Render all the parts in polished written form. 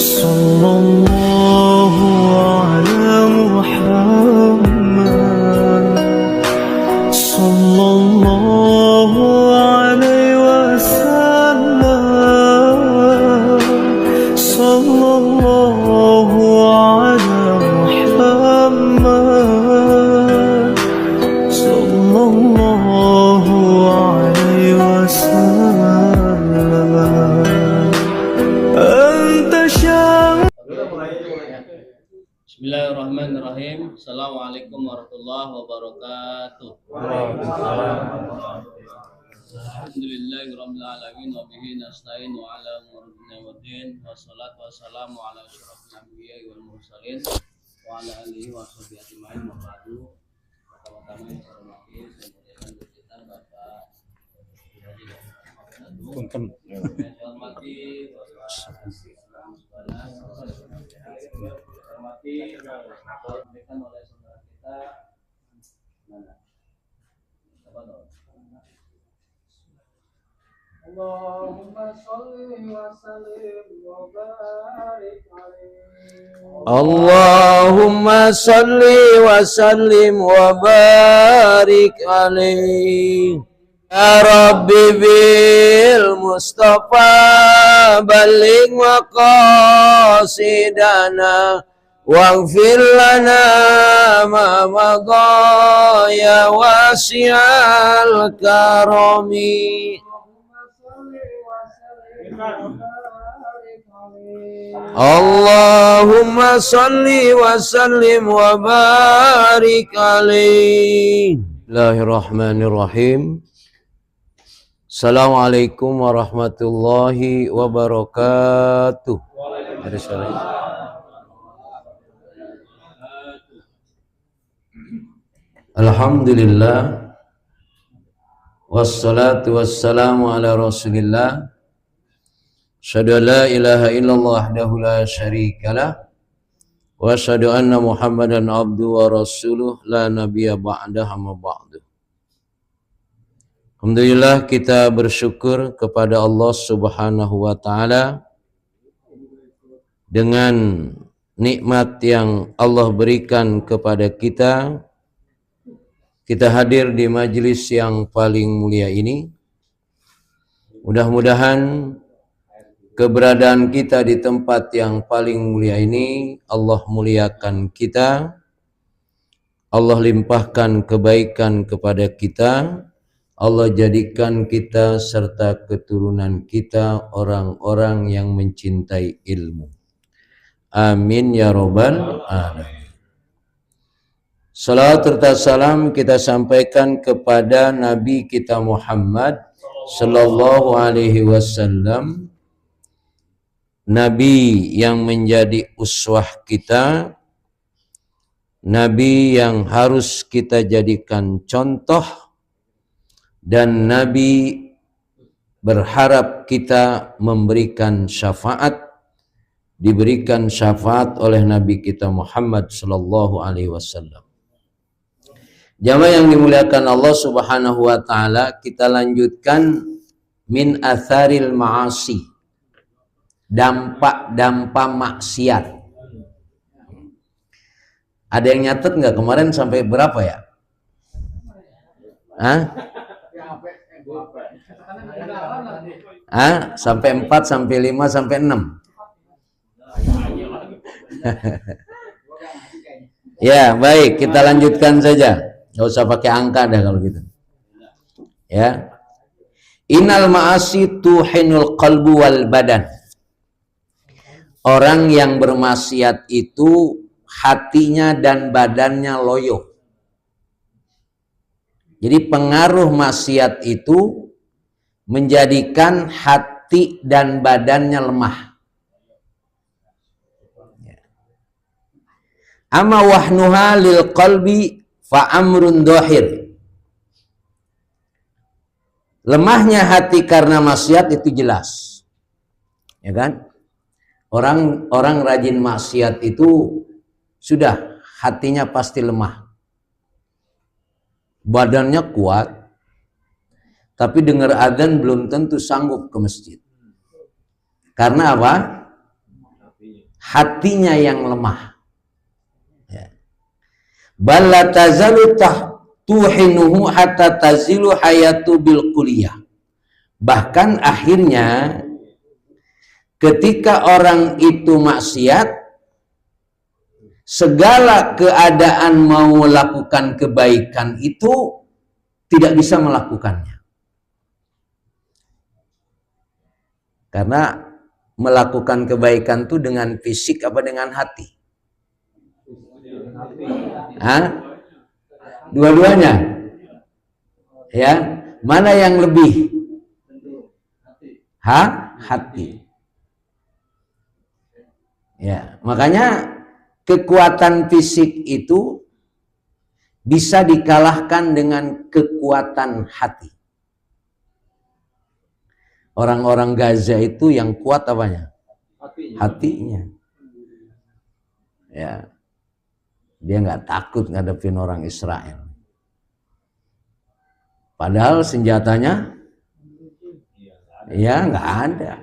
صلى الله على محمد صلى الله عليه وسلم صلى الله على محمد صلى الله عليه وسلم أنت شاهد. Bismillahirrahmanirrahim. Assalamualaikum warahmatullahi wabarakatuh. Alhamdulillahirabbil alamin wa bihi nasta'in wa ala umuri dunya waddin wassalatu wassalamu ala asyrofil anbiya'i wal mursalin wa ala alihi wa sahbihi ajmain wa ba'du. Pertama-tama yang saya hormati saya kita Bapak Punten. Saya hormati disampaikan oleh saudara kita mana? Apa dong? Allahumma sholli wa sallim wa barik alaihi. Allahumma sholli wa sallim wa barik alaihi. Ya Rabbi bil Mustafa balligh maqasidana waghfir lana ma madha ya wasi'al karami. Allahumma sholli wa sallim wa barik alaihi. Bismillahirrahmanirrahim. Assalamualaikum warahmatullahi wabarakatuh. Alhamdulillah wassalatu wassalamu ala rasulillah. Asyhadu an la ilaha illallah wahdahu la syarikalah wa asyhadu anna Muhammadan abduhu wa rasuluh la nabiyya ba'dahu amma ba'du. Alhamdulillah kita bersyukur kepada Allah Subhanahu wa taala dengan nikmat yang Allah berikan kepada kita. Kita hadir di majelis yang paling mulia ini. Mudah-mudahan keberadaan kita di tempat yang paling mulia ini Allah muliakan kita. Allah limpahkan kebaikan kepada kita. Allah jadikan kita serta keturunan kita orang-orang yang mencintai ilmu. Amin ya rabbal alamin. Salawat serta salam kita sampaikan kepada Nabi kita Muhammad sallallahu alaihi wasallam, Nabi yang menjadi uswah kita, Nabi yang harus kita jadikan contoh, dan Nabi berharap kita memberikan syafaat, diberikan syafaat oleh Nabi kita Muhammad sallallahu alaihi wasallam. Jamaah yang dimuliakan Allah Subhanahu wa taala, kita lanjutkan min atharil ma'asi. Dampak-dampak maksiat. Ada yang nyatet nggak kemarin sampai berapa ya? Sampai 4, sampai 5, sampai 6. Ya, baik, kita lanjutkan saja. Gak usah pakai angka dah kalau gitu. Ya. Innal ma'asi tuhinul qalbu wal badan. Orang yang bermaksiat itu hatinya dan badannya loyo. Jadi pengaruh maksiat itu menjadikan hati dan badannya lemah. Amma wahnuha lil qalbi fa amrun dohir. Lemahnya hati karena maksiat itu jelas, ya kan? Orang rajin maksiat itu sudah hatinya pasti lemah, badannya kuat, tapi dengar adzan belum tentu sanggup ke masjid. Karena apa? hatinya yang lemah. Ya. Balla tazalu tuhinuhu hatta tazilu hayatu bil kulliyah. Bahkan akhirnya ketika orang itu maksiat, segala keadaan mau melakukan kebaikan itu tidak bisa melakukannya. Karena melakukan kebaikan itu dengan fisik apa dengan hati? Hah? Dua-duanya? Ya, mana yang lebih? Hati. Ya, makanya kekuatan fisik itu bisa dikalahkan dengan kekuatan hati. Orang-orang Gaza itu yang kuat apanya? Hatinya. Ya, dia nggak takut ngadepin orang Israel. Padahal senjatanya, ya nggak ada.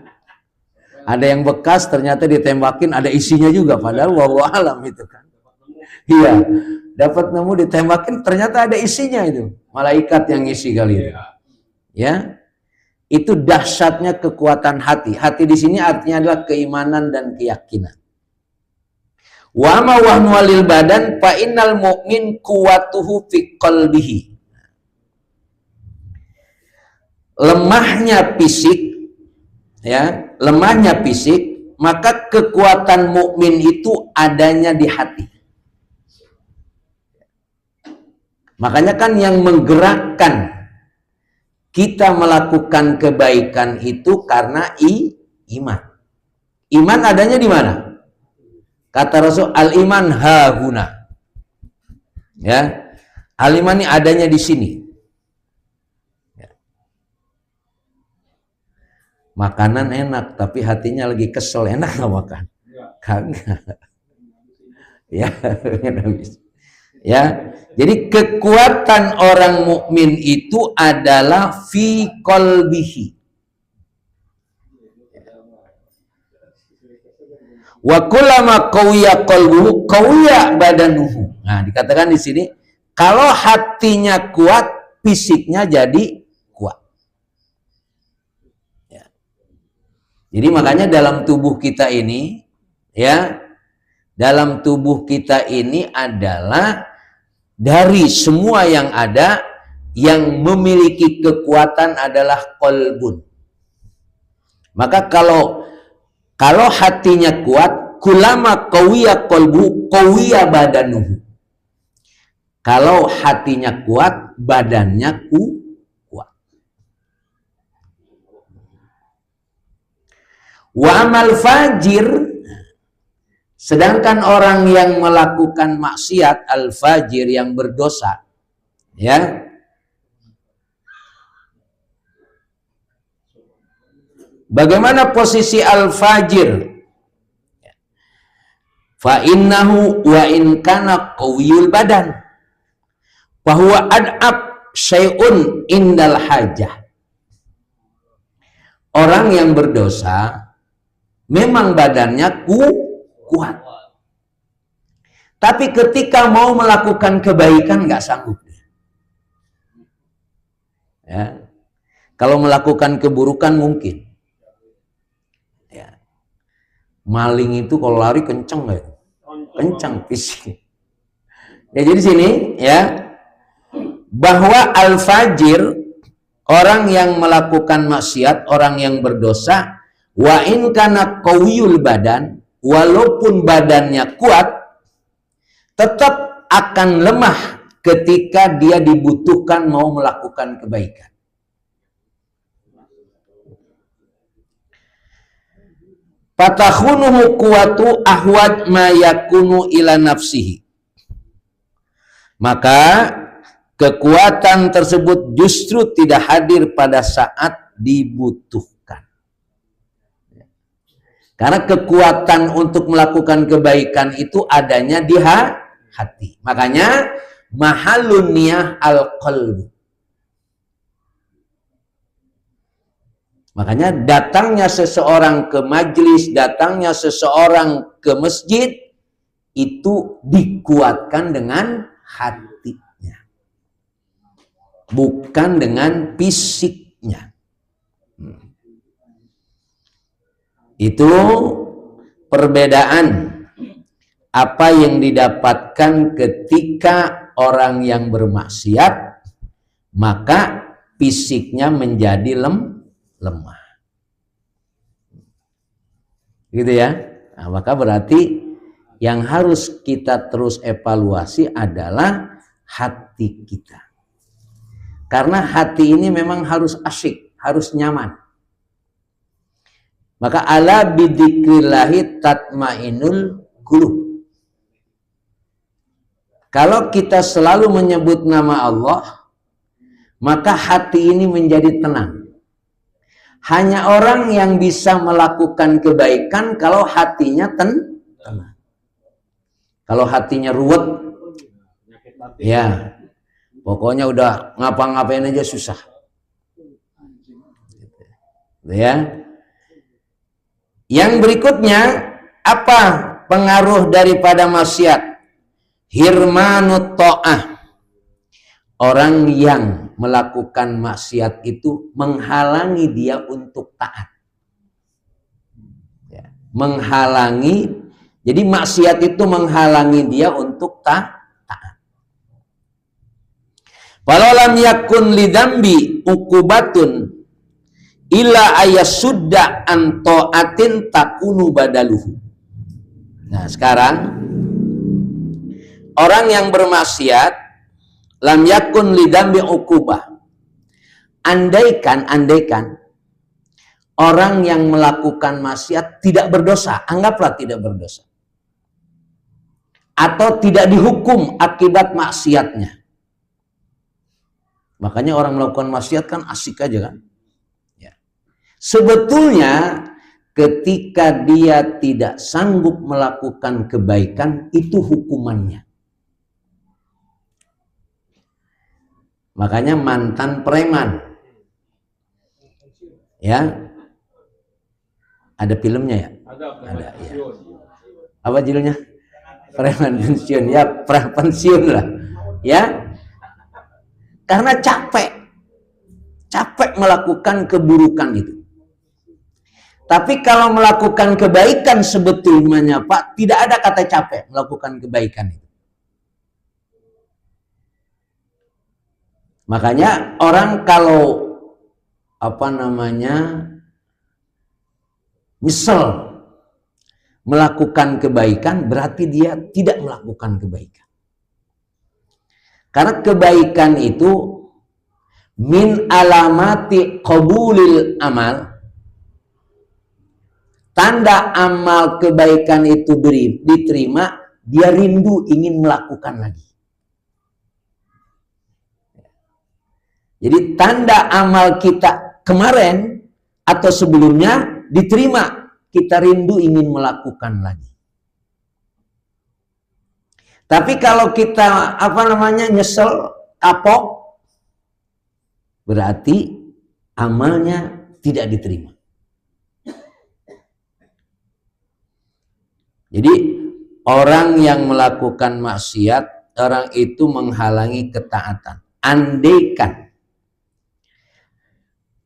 Ada yang bekas ternyata ditembakin, ada isinya juga. Padahal wallahu alam itu kan. Iya, dapat nemu ditembakin ternyata ada isinya itu. Malaikat yang isi kali itu. Ya, itu dahsyatnya kekuatan hati. Hati di sini artinya adalah keimanan dan keyakinan. Wa ma wahnu lil badan fa innal mu'min quwwatuhu fi qalbihi. Lemahnya fisik, ya, lemahnya fisik, maka kekuatan mukmin itu adanya di hati. Makanya kan yang menggerakkan kita melakukan kebaikan itu karena iman. Iman adanya di mana? Kata Rasul, al-iman hahuna. Ya, al-iman ini adanya di sini. Ya. Makanan enak, tapi hatinya lagi kesel, enak nggak makan? Kagak. Ya, ya. Jadi kekuatan orang mukmin itu adalah fi qalbihi. Wa kullama qawiya qalbuhu qawiya badanuhu. Nah, dikatakan di sini kalau hatinya kuat, fisiknya jadi kuat. Ya. Jadi makanya dalam tubuh kita ini, ya, dalam tubuh kita ini adalah dari semua yang ada, yang memiliki kekuatan adalah qalbun. Maka kalau hatinya kuat, kulama qawiya qalbu qawiya badanuhu. Kalau hatinya kuat, badannya kuat. Wa amal fajir, sedangkan orang yang melakukan maksiat, al-fajir yang berdosa, ya, bagaimana posisi al-fajir? Fa innahu wa in kana qawiyul badan fa huwa ad'ab syai'un indal hajah. Orang yang berdosa memang badannya kuat. Tapi ketika mau melakukan kebaikan nggak sanggup. Ya. Kalau melakukan keburukan mungkin. Ya. Maling itu kalau lari kenceng nggak? Kenceng fisik. Ya, jadi sini ya bahwa al-fajir, orang yang melakukan maksiat, orang yang berdosa, wa in kana qawiyul badan, walaupun badannya kuat, tetap akan lemah ketika dia dibutuhkan mau melakukan kebaikan. Fatakhunuhu quwatu ahwaj ma yakunu ila nafsihi. Maka kekuatan tersebut justru tidak hadir pada saat dibutuhkan. Karena kekuatan untuk melakukan kebaikan itu adanya di hati. Makanya mahalun niyah al-qalbu. Makanya datangnya seseorang ke majelis, datangnya seseorang ke masjid, itu dikuatkan dengan hatinya. Bukan dengan fisiknya. Itu perbedaan apa yang didapatkan ketika orang yang bermaksiat, maka fisiknya menjadi lemah. Gitu ya. Nah, maka berarti yang harus kita terus evaluasi adalah hati kita. Karena hati ini memang harus asyik, harus nyaman. Maka ala bidzikrillahi tatmainul qulub. Kalau kita selalu menyebut nama Allah, maka hati ini menjadi tenang. Hanya orang yang bisa melakukan kebaikan kalau hatinya tenang. Kalau hatinya ruwet, ya pokoknya udah ngapa-ngapain aja susah. Ya. Yang berikutnya, apa pengaruh daripada maksiat? Hirmanut ta'ah. Orang yang melakukan maksiat itu menghalangi dia untuk taat. Ya. Menghalangi, jadi maksiat itu menghalangi dia untuk taat. Walau lam yakun lidzambi uqubatun illa ayasudda an ta'atin takunu badaluhu. Nah, sekarang orang yang bermaksiat lam yakun lidzambi uqubah. Andaikan orang yang melakukan maksiat tidak berdosa, anggaplah tidak berdosa. Atau tidak dihukum akibat maksiatnya. Makanya orang melakukan maksiat kan asik aja kan. Ya. Sebetulnya ketika dia tidak sanggup melakukan kebaikan, itu hukumannya. Makanya mantan preman. Ya. Ada filmnya ya? Ada ya. Apa judulnya? Preman pensiun. Ya, pensiun lah. Ya. Karena capek melakukan keburukan itu. Tapi kalau melakukan kebaikan sebetulnya Pak, tidak ada kata capek melakukan kebaikan itu. Makanya orang kalau nyesel melakukan kebaikan, berarti dia tidak melakukan kebaikan. Karena kebaikan itu min alamati qabulil amal. Tanda amal kebaikan itu diterima, dia rindu ingin melakukan lagi. Jadi tanda amal kita kemarin atau sebelumnya diterima, kita rindu ingin melakukan lagi. Tapi kalau kita nyesel, kapok, berarti amalnya tidak diterima. Jadi orang yang melakukan maksiat, orang itu menghalangi ketaatan. Andaikan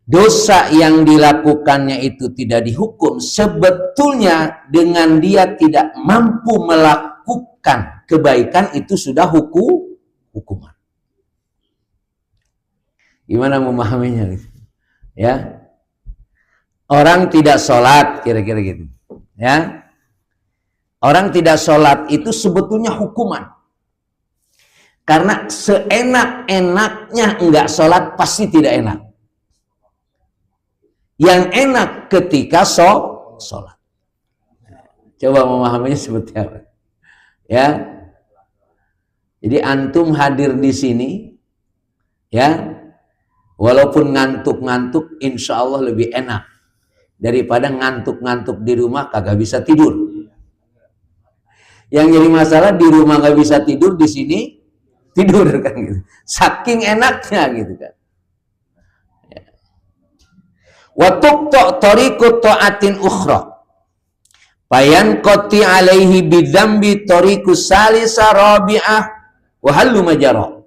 dosa yang dilakukannya itu tidak dihukum, sebetulnya dengan dia tidak mampu melakukan kebaikan itu sudah hukuman. Gimana memahaminya? Ya, orang tidak sholat, kira-kira gitu. Ya, orang tidak sholat itu sebetulnya hukuman. Karena seenak-enaknya enggak sholat pasti tidak enak. Yang enak ketika sholat. Coba memahaminya seperti apa? Ya, jadi antum hadir di sini, ya, walaupun ngantuk-ngantuk, insya Allah lebih enak daripada ngantuk-ngantuk di rumah kagak bisa tidur. Yang jadi masalah di rumah nggak bisa tidur, di sini tidur kan gitu. Saking enaknya gitu kan. Wa tuqta tariqu ta'atin ukhra. Bayan qati alaihi bidzambi tariqu salisa rabi'ah wa hallu majara.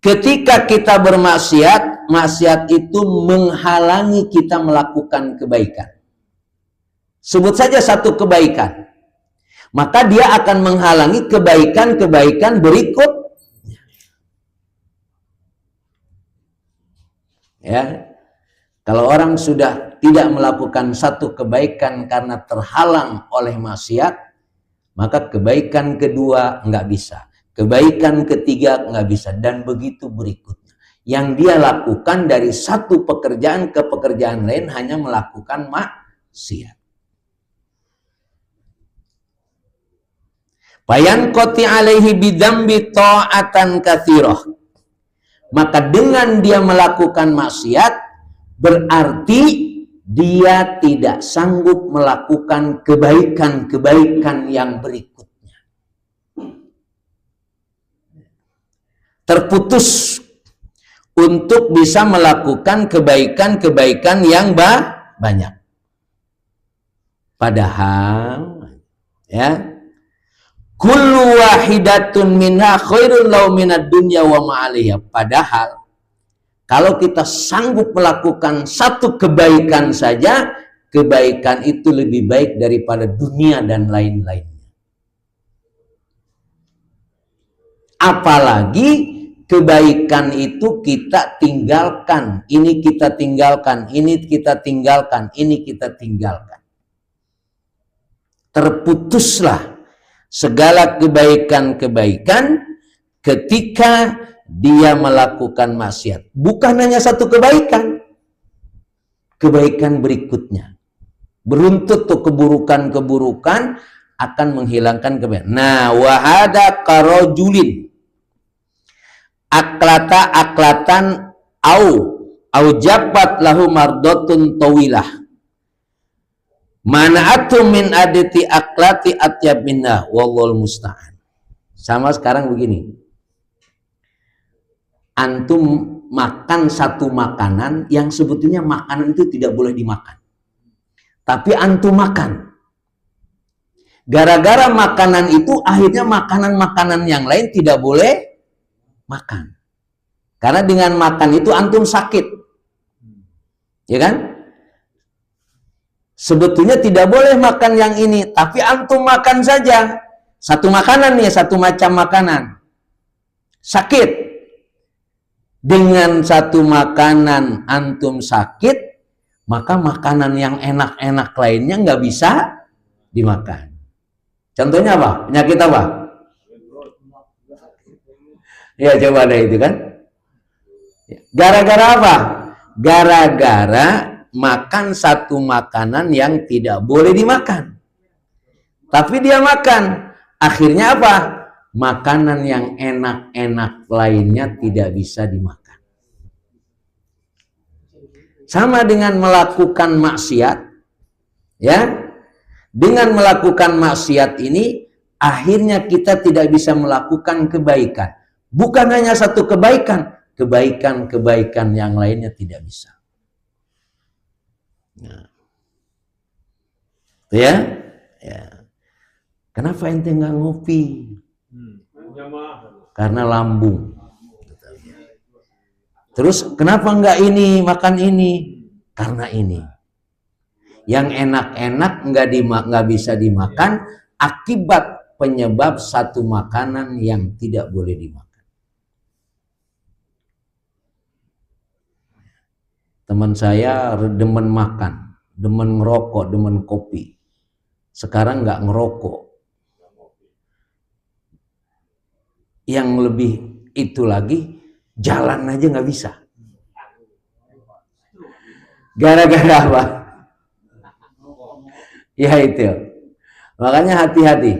Ketika kita bermaksiat, maksiat itu menghalangi kita melakukan kebaikan. Sebut saja satu kebaikan, maka dia akan menghalangi kebaikan-kebaikan berikut. Ya, kalau orang sudah tidak melakukan satu kebaikan karena terhalang oleh maksiat, maka kebaikan kedua nggak bisa. Kebaikan ketiga nggak bisa, dan begitu berikutnya. Yang dia lakukan dari satu pekerjaan ke pekerjaan lain hanya melakukan maksiat. Bayan qati alaihi bidzambi ta'atan katsirah. Maka dengan dia melakukan maksiat berarti dia tidak sanggup melakukan kebaikan-kebaikan yang berikutnya. Terputus untuk bisa melakukan kebaikan-kebaikan yang banyak. Padahal ya, kullu wahidatun minha khairun lau minad dunya wa ma'aliha. Padahal kalau kita sanggup melakukan satu kebaikan saja, kebaikan itu lebih baik daripada dunia dan lain-lainnya. Apalagi kebaikan itu kita tinggalkan, ini kita tinggalkan, ini kita tinggalkan, ini kita tinggalkan. Terputuslah segala kebaikan-kebaikan ketika dia melakukan maksiat. Bukan hanya satu kebaikan, kebaikan berikutnya. Beruntut tuh keburukan-keburukan akan menghilangkan kebaikan. Nah, wahada karojulin aklata aklatan au jabat lahu mardotun tawilah mana'atu min adati aklati atyab minna wallahul musta'an. Sama sekarang begini, antum makan satu makanan yang sebetulnya makanan itu tidak boleh dimakan, tapi antum makan. Gara-gara makanan itu akhirnya makanan-makanan yang lain tidak boleh makan. Karena dengan makan itu antum sakit. Ya kan? Sebetulnya tidak boleh makan yang ini, tapi antum makan saja. Satu makanan nih, satu macam makanan. Sakit. Dengan satu makanan antum sakit, maka makanan yang enak-enak lainnya nggak bisa dimakan. Contohnya apa? Penyakit apa? Ya coba deh itu kan. Gara-gara apa? Gara-gara makan satu makanan yang tidak boleh dimakan. Tapi dia makan. Akhirnya apa? Makanan yang enak-enak lainnya tidak bisa dimakan. Sama dengan melakukan maksiat. Ya. Dengan melakukan maksiat ini akhirnya kita tidak bisa melakukan kebaikan. Bukan hanya satu kebaikan, kebaikan-kebaikan yang lainnya tidak bisa. Nah. Ya? Ya. Kenapa ente nggak ngopi? Karena lambung. Terus kenapa nggak ini makan ini? Karena ini. Yang enak-enak nggak bisa dimakan akibat penyebab satu makanan yang tidak boleh dimakan. Teman saya demen makan, demen ngerokok, demen kopi. Sekarang nggak ngerokok. Yang lebih itu lagi, jalan aja nggak bisa. Gara-gara apa? Ya itu. Makanya hati-hati.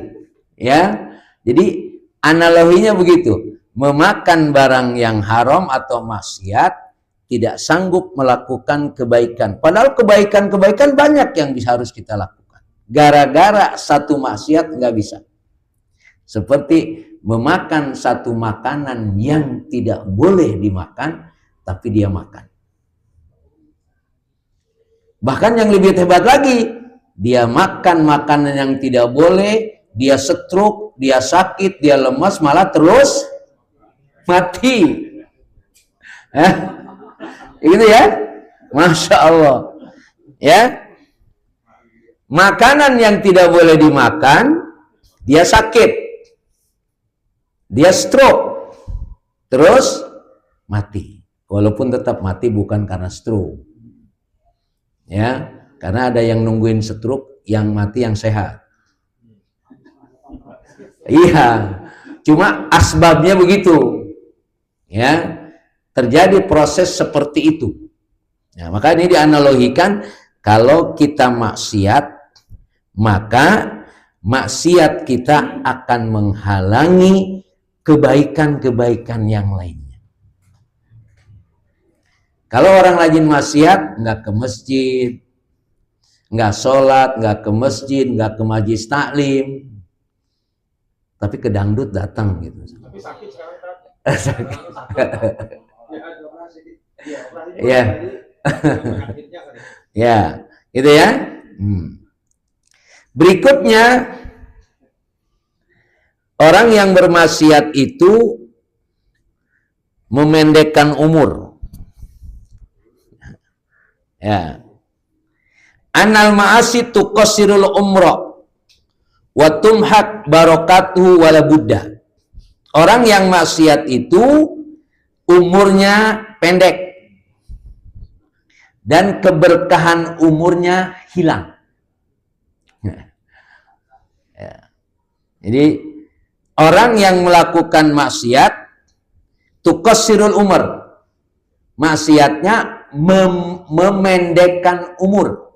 Ya. Jadi analoginya begitu. Memakan barang yang haram atau maksiat tidak sanggup melakukan kebaikan. Padahal kebaikan-kebaikan banyak yang harus kita lakukan. Gara-gara satu maksiat nggak bisa. Seperti memakan satu makanan yang tidak boleh dimakan, tapi dia makan. Bahkan yang lebih hebat lagi, dia makan makanan yang tidak boleh, dia stroke, dia sakit, dia lemas, malah terus mati. Gitu ya, Masya Allah. Ya, makanan yang tidak boleh dimakan, dia sakit, dia stroke, terus mati. Walaupun tetap mati bukan karena stroke. Ya, karena ada yang nungguin stroke, yang mati yang sehat. Iya, cuma asbabnya begitu. Ya, terjadi proses seperti itu. Ya, maka ini dianalogikan, kalau kita maksiat, maka maksiat kita akan menghalangi kebaikan-kebaikan yang lainnya. Kalau orang rajin maksiat, nggak ke masjid, nggak sholat, nggak ke masjid, nggak ke majlis taklim, tapi ke dangdut datang gitu. Tapi sakit sekarang ya, ya, gitu ya. Berikutnya, orang yang bermaksiat itu memendekkan umur. Ya. Anal ma'asi tuqassirul umra wa tumhak barakatuhu wala budda. Orang yang maksiat itu umurnya pendek dan keberkahan umurnya hilang. Ya. Jadi orang yang melakukan maksiat tuqassirul umur, maksiatnya memendekkan umur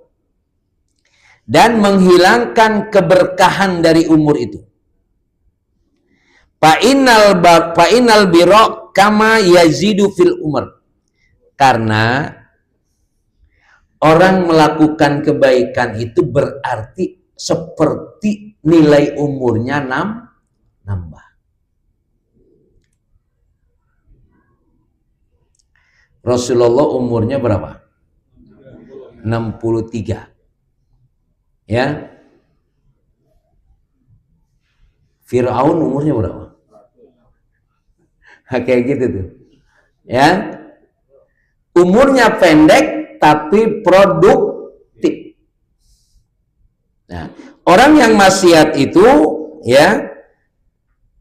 dan menghilangkan keberkahan dari umur itu. Fa'inal biro kama yazidu fil umur. Karena orang melakukan kebaikan itu berarti seperti nilai umurnya nambah. Rasulullah umurnya berapa? 63. Ya. Fir'aun umurnya berapa? Kayak gitu tuh. Ya. Umurnya pendek tapi produktif. Nah, orang yang maksiat itu ya,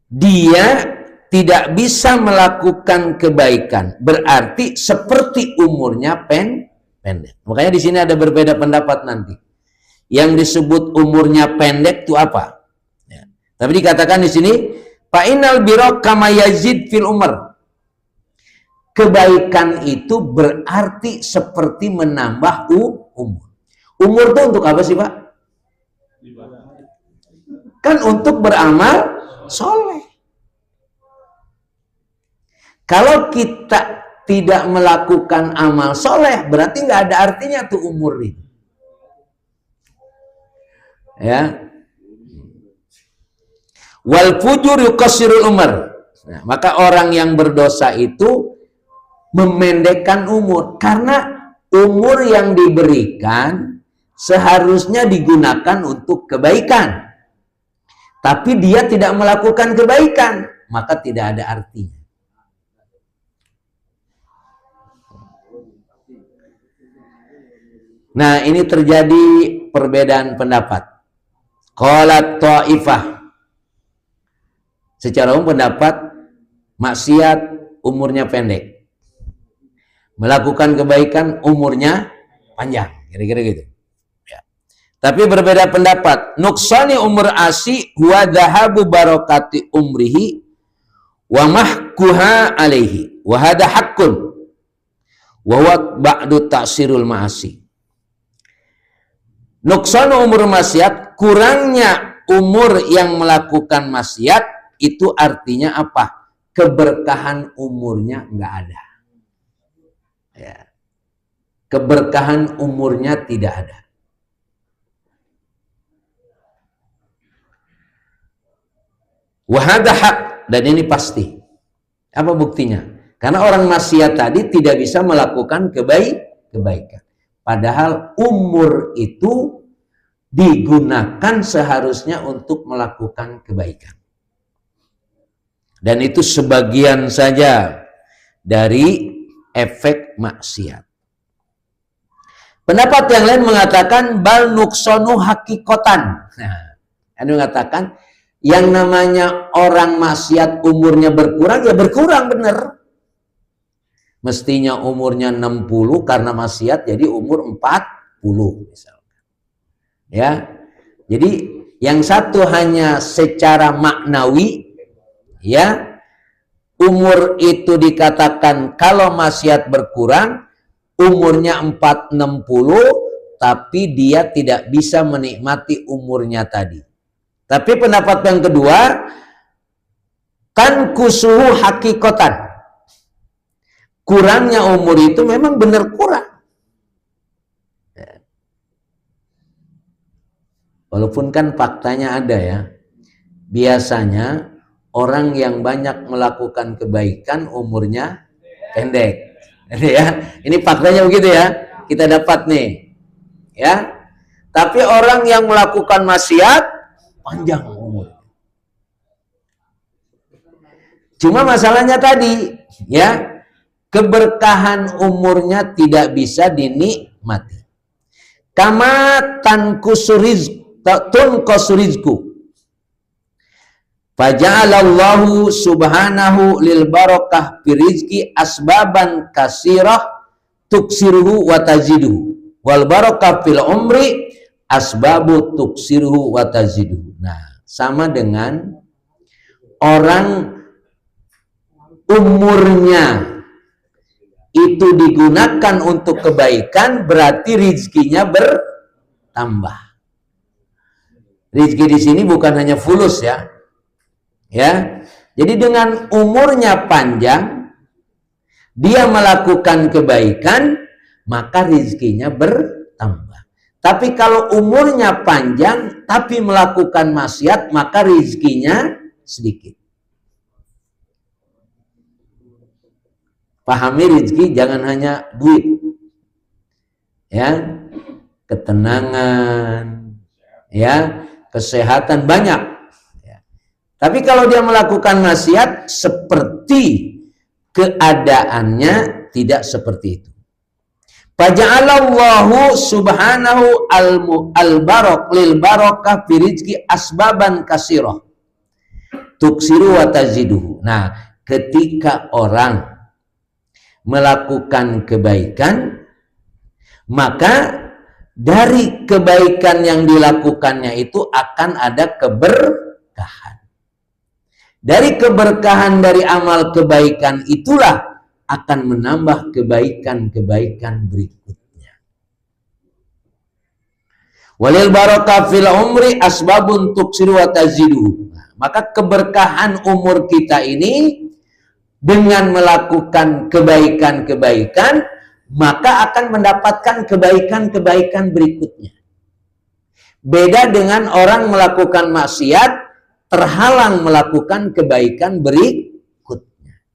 dia tidak bisa melakukan kebaikan, berarti seperti umurnya pendek. Makanya di sini ada berbeda pendapat nanti. Yang disebut umurnya pendek itu apa? Ya. Tapi dikatakan di sini, fa'inal biro kama yazid fil umur. Kebaikan itu berarti seperti menambah umur. Umur itu untuk apa sih, Pak? Kan untuk beramal soleh. Kalau kita tidak melakukan amal soleh, berarti nggak ada artinya tuh umur itu. Ya. Wal fujur yuqassirul umur. Nah, maka orang yang berdosa itu memendekkan umur, karena umur yang diberikan seharusnya digunakan untuk kebaikan. Tapi dia tidak melakukan kebaikan, maka tidak ada artinya. Nah, ini terjadi perbedaan pendapat. Qalat ta'ifah. Secara umum pendapat maksiat umurnya pendek. Melakukan kebaikan umurnya panjang. Kira-kira gitu. Ya. Tapi berbeda pendapat. Nuksani umur asi huwa dhahabu barakati umrihi wa mahkuha alaihi. Wa hadha haqqun. Wa huwa ba'du ta'sirul ma'asi. Nuksanu umur maksiat, kurangnya umur yang melakukan maksiat, itu artinya apa? Keberkahan umurnya nggak ada. Ya. Keberkahan umurnya tidak ada. Wahada hak, dan ini pasti. Apa buktinya? Karena orang maksiat tadi tidak bisa melakukan kebaikan. Padahal umur itu digunakan seharusnya untuk melakukan kebaikan. Dan itu sebagian saja dari efek maksiat. Pendapat yang lain mengatakan bal nuksonu hakikotan. Nah, ada mengatakan yang namanya orang maksiat umurnya berkurang, ya berkurang bener. Mestinya umurnya 60 karena maksiat jadi umur 40 misalkan. Ya. Jadi yang satu hanya secara maknawi, ya, umur itu dikatakan kalau maksiat berkurang umurnya 60, tapi dia tidak bisa menikmati umurnya tadi. Tapi pendapat yang kedua, kan kusuhu hakikotan, kurangnya umur itu memang benar kurang. Walaupun kan faktanya ada ya, biasanya orang yang banyak melakukan kebaikan umurnya pendek. Ya, ini faktanya begitu ya, kita dapat nih, ya. Tapi orang yang melakukan maksiat panjang umur. Cuma masalahnya tadi, ya, keberkahan umurnya tidak bisa dinikmati. Kama tunqasurizku. Faja'alallahu subhanahu lil barakah firizki asbaban kasirah tuksiruhu wa taziduhu wal barakah fil umri asbabu tuksiruhu wa taziduhu. Nah, sama dengan orang umurnya itu digunakan untuk kebaikan, berarti rizkinya bertambah. Rizki di sini bukan hanya fulus ya. Ya, jadi dengan umurnya panjang, dia melakukan kebaikan, maka rizkinya bertambah. Tapi kalau umurnya panjang, tapi melakukan maksiat, maka rizkinya sedikit. Pahami rizki jangan hanya duit, ya, ketenangan, ya, kesehatan banyak. Tapi kalau dia melakukan maksiat, seperti keadaannya tidak seperti itu. Faja'alallahu subhanahu al-barak lil barakah fi rizqi asbaban kasirah tuksiru wa taziduhu. Nah, ketika orang melakukan kebaikan, maka dari kebaikan yang dilakukannya itu akan ada keberkahan. Dari keberkahan dari amal kebaikan itulah akan menambah kebaikan-kebaikan berikutnya. Walil barakah fil umri asbabun tuksiru wa taziduhu. Maka keberkahan umur kita ini dengan melakukan kebaikan-kebaikan, maka akan mendapatkan kebaikan-kebaikan berikutnya. Beda dengan orang melakukan maksiat, terhalang melakukan kebaikan berikutnya.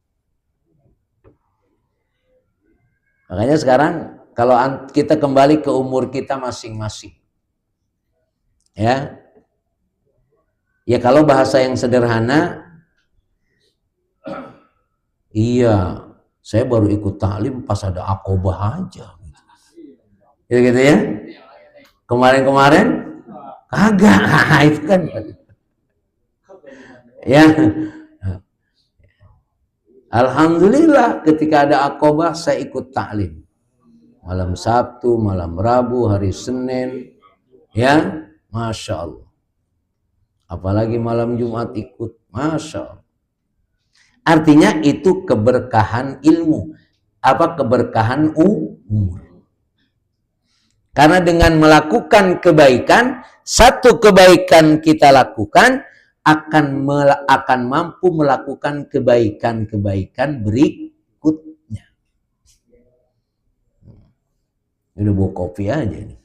Makanya sekarang kalau kita kembali ke umur kita masing-masing, ya, kalau bahasa yang sederhana, iya, saya baru ikut taklim pas ada akobah aja, gitu ya. Kemarin-kemarin kagak, itu kan. Ya, alhamdulillah ketika ada akobah saya ikut taklim. Malam Sabtu, malam Rabu, hari Senin, ya, Masya Allah. Apalagi malam Jumat ikut, Masya Allah. Artinya itu keberkahan ilmu, keberkahan umur. Karena dengan melakukan kebaikan, satu kebaikan kita lakukan, akan mampu melakukan kebaikan-kebaikan berikutnya. Udah bawa kopi aja nih.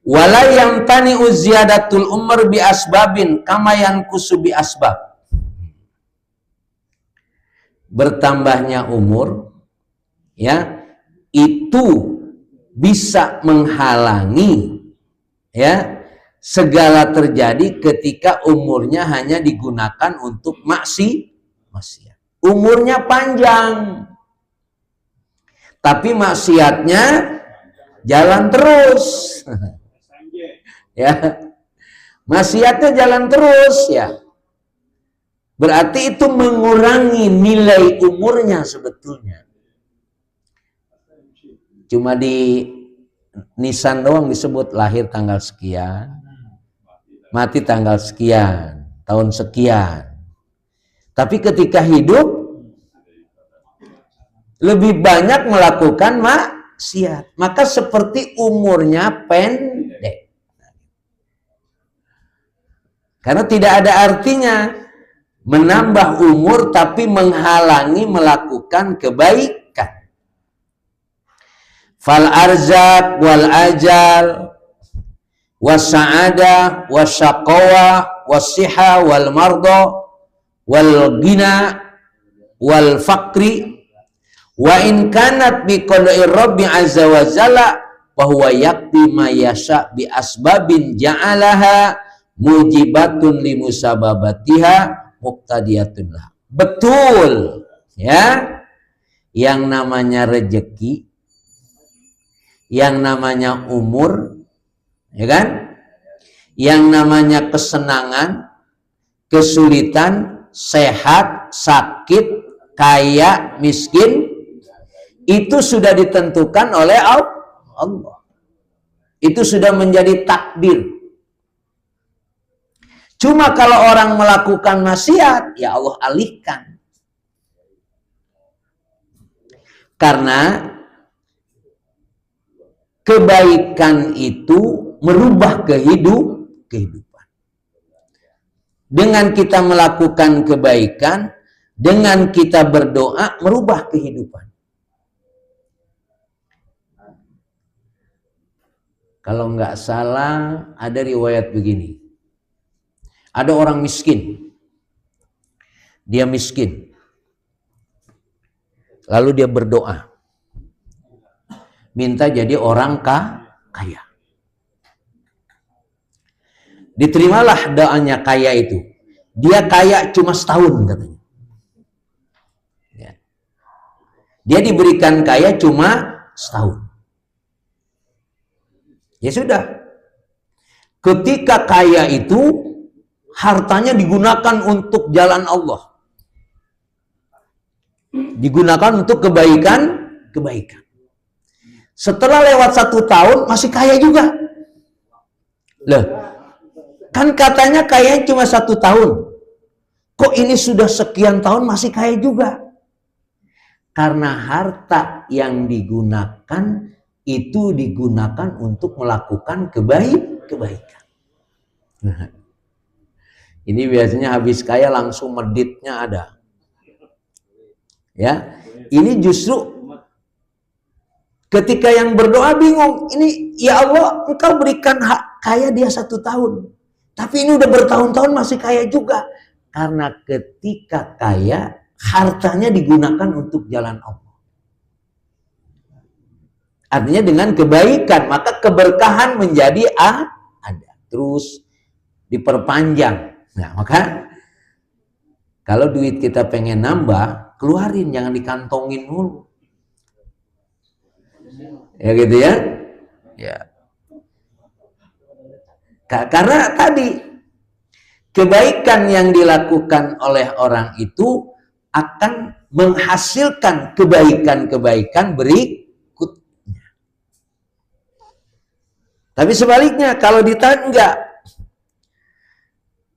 Wala yang tani uziyadatul umur bi asbabin kama yanqusu bi asbab. Bertambahnya umur, ya, itu bisa menghalangi ya segala terjadi ketika umurnya hanya digunakan untuk maksiat. Umurnya panjang, tapi maksiatnya jalan terus. Ya, maksiatnya jalan terus ya. Berarti itu mengurangi nilai umurnya sebetulnya. Cuma di nisan doang disebut lahir tanggal sekian, mati tanggal sekian, tahun sekian. Tapi ketika hidup lebih banyak melakukan maksiat, maka seperti umurnya pendek. Karena tidak ada artinya menambah umur tapi menghalangi melakukan kebaikan. Fal arzaq wal ajal was-sa'adah was-syaqawa was-siha wal marda wal ghina wal faqri wa in kanat bi qada'i rabbi azza wa jalla fa huwa yaqdi ma yasha bi asbabin ja'alaha mujibatun li musababatiha muqtadiyatun lah. Betul ya, yang namanya rezeki, yang namanya umur, ya kan, yang namanya kesenangan, kesulitan, sehat, sakit, kaya, miskin, itu sudah ditentukan oleh Allah. Itu sudah menjadi takdir. Cuma kalau orang melakukan maksiat, ya Allah alihkan. Karena kebaikan itu merubah kehidupan. Dengan kita melakukan kebaikan, dengan kita berdoa, merubah kehidupan. Kalau nggak salah, ada riwayat begini. Ada orang miskin. Dia miskin. Lalu dia berdoa. Minta jadi orang kaya. Diterimalah doanya kaya itu. Dia kaya cuma setahun katanya. Ya. Dia diberikan kaya cuma setahun. Ya sudah. Ketika kaya itu hartanya digunakan untuk jalan Allah. Digunakan untuk kebaikan. Setelah lewat 1 tahun masih kaya juga. Loh, kan katanya kaya cuma 1 tahun. Kok ini sudah sekian tahun masih kaya juga? Karena harta yang digunakan itu digunakan untuk melakukan kebaikan. Ini biasanya habis kaya langsung meditnya ada. Ya, ini justru ketika yang berdoa bingung. Ini ya Allah, Engkau berikan hak kaya dia 1 tahun. Tapi ini udah bertahun-tahun masih kaya juga. Karena ketika kaya, hartanya digunakan untuk jalan Allah. Artinya dengan kebaikan, maka keberkahan menjadi ada. Terus diperpanjang. Nah, maka kalau duit kita pengen nambah, keluarin, jangan dikantongin dulu. Ya gitu ya. Ya. Karena tadi kebaikan yang dilakukan oleh orang itu akan menghasilkan kebaikan-kebaikan berikutnya. Tapi sebaliknya kalau ditahan enggak.